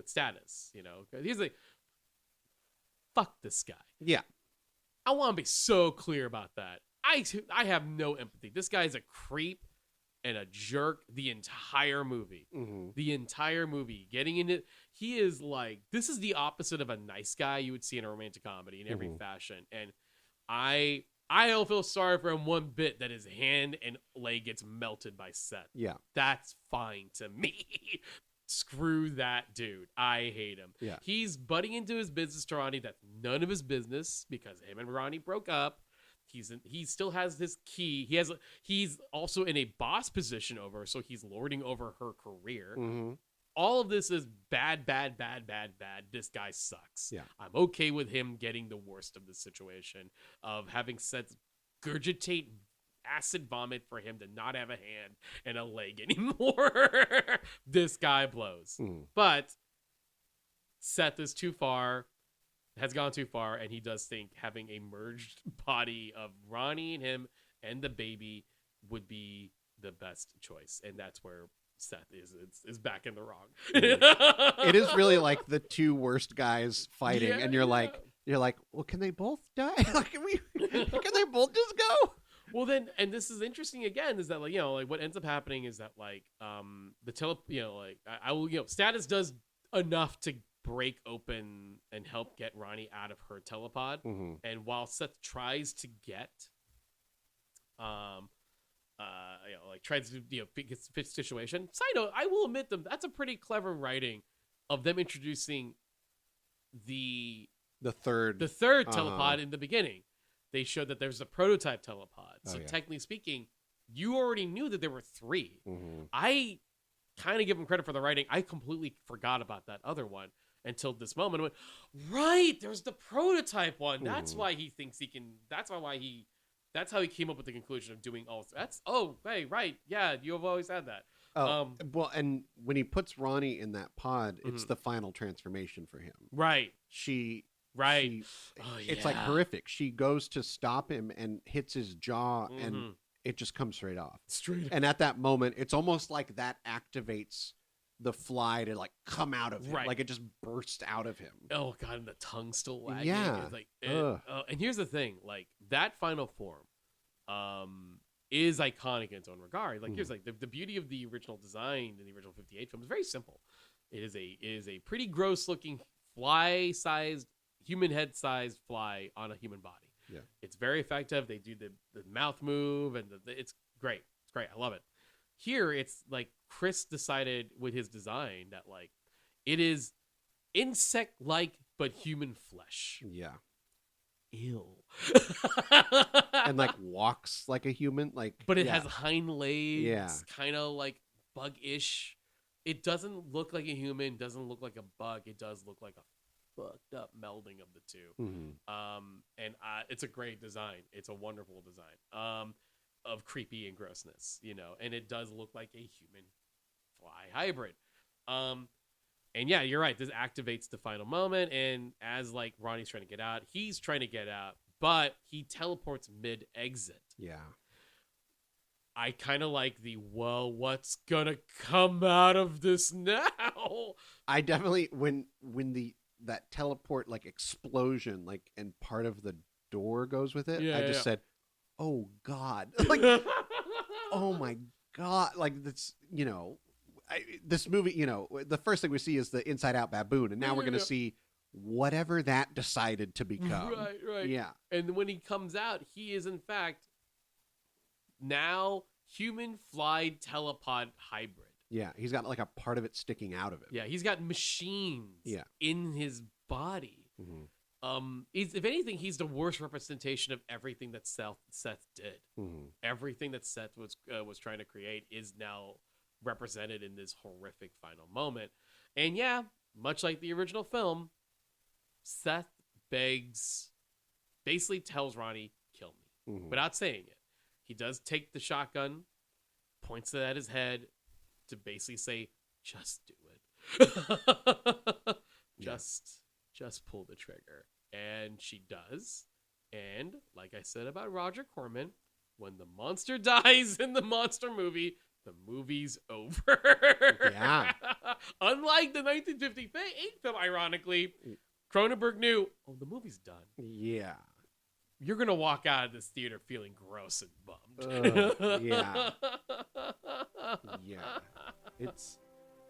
Status. He's like, fuck this guy. Yeah. I want to be so clear about that. I have no empathy. This guy's a creep and a jerk the entire movie. Mm-hmm. The entire movie. Getting in it. He is like, this is the opposite of a nice guy you would see in a romantic comedy in every fashion. And I don't feel sorry for him one bit that his hand and leg gets melted by Seth. Yeah. That's fine to me. Screw that dude. I hate him. Yeah. He's butting into his business to Ronnie. That's none of his business because him and Ronnie broke up. He still has his key. He's also in a boss position over her, so he's lording over her career. Mm-hmm. All of this is bad. This guy sucks. Yeah. I'm okay with him getting the worst of the situation of having Seth gurgitate acid vomit for him to not have a hand and a leg anymore. This guy blows. But Seth is has gone too far, and he does think having a merged body of Ronnie and him and the baby would be the best choice. And that's where Seth is back in the wrong. It is really like the two worst guys fighting, and you're like, well, can they both die? Like, can they both just go? Well, then, and this is interesting again, is that like what ends up happening is that Status does enough to break open and help get Ronnie out of her telepod. Mm-hmm. And while Seth tries to get tries to fix the situation. Side note, I will admit that's a pretty clever writing of them introducing the third telepod in the beginning. They showed that there's a prototype telepod. So yeah. technically speaking, you already knew that there were 3. Mm-hmm. I kind of give him credit for the writing. I completely forgot about that other one until this moment. I went, right, there's the prototype one. That's why he thinks he can. That's how he came up with the conclusion of doing all. Right. Yeah, you have always had that. Well, and when he puts Ronnie in that pod, it's the final transformation for him. Right. It's like horrific. She goes to stop him and hits his jaw, and it just comes straight off. And at that moment, it's almost like that activates the fly to like come out of him. Right. Like it just bursts out of him. Oh god, and the tongue's still wagging. Yeah. It's like, and here's the thing, like that final form is iconic in its own regard. Like here's like the beauty of the original design in the original 58 film is very simple. It is a pretty gross looking fly-sized, human head-sized fly on a human body. Yeah. It's very effective. They do the mouth move, and it's great. It's great. I love it. Here, it's like Chris decided with his design that like it is insect-like but human flesh. Yeah. Ew. And like walks like a human, like. But it has hind legs. Yeah. Kind of like bug-ish. It doesn't look like a human. Doesn't look like a bug. It does look like a fucked up melding of the two. And it's a great design. It's a wonderful design. Of creepy and grossness, and it does look like a human fly hybrid. And yeah, you're right. This activates the final moment, and as like Ronnie's trying to get out, he's trying to get out, but he teleports mid-exit. Yeah. I kind of like what's gonna come out of this now? I definitely when that teleport like explosion like and part of the door goes with it. Yeah, I just said, "Oh God!" Like, oh my God! Like that's this movie. The first thing we see is the inside out baboon, and now we're gonna see whatever that decided to become. Right. Yeah. And when he comes out, he is in fact now human fly telepod hybrid. Yeah, he's got like a part of it sticking out of him. Yeah, he's got machines in his body. If anything, he's the worst representation of everything that Seth did. Everything that Seth was trying to create is now represented in this horrific final moment. And yeah, much like the original film, Seth basically tells Ronnie, "Kill me," without saying it. He does take the shotgun, points it at his head to basically say, "Just do it." Just pull the trigger. And she does. And like I said about Roger Corman, when the monster dies in the monster movie, the movie's over. Yeah. Unlike the 1958 film, ironically, Cronenberg knew, the movie's done. Yeah. you're gonna walk out of this theater feeling gross and bummed. Yeah. Yeah.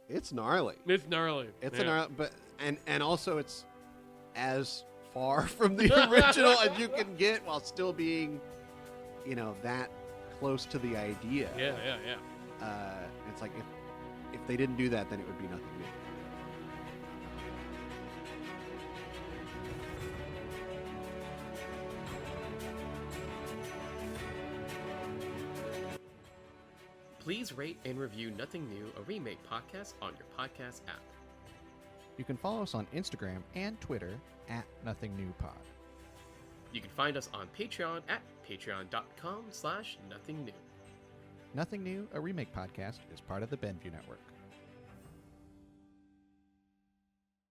It's gnarly. It's gnarly. It's a gnarly, but and also it's as far from the original as you can get while still being, that close to the idea. Yeah. It's like if they didn't do that, then it would be nothing new. Please rate and review Nothing New, a remake podcast on your podcast app. You can follow us on Instagram and Twitter at NothingNewPod. You can find us on Patreon at patreon.com/nothingnnew. Nothing New, a remake podcast, is part of the Benview Network.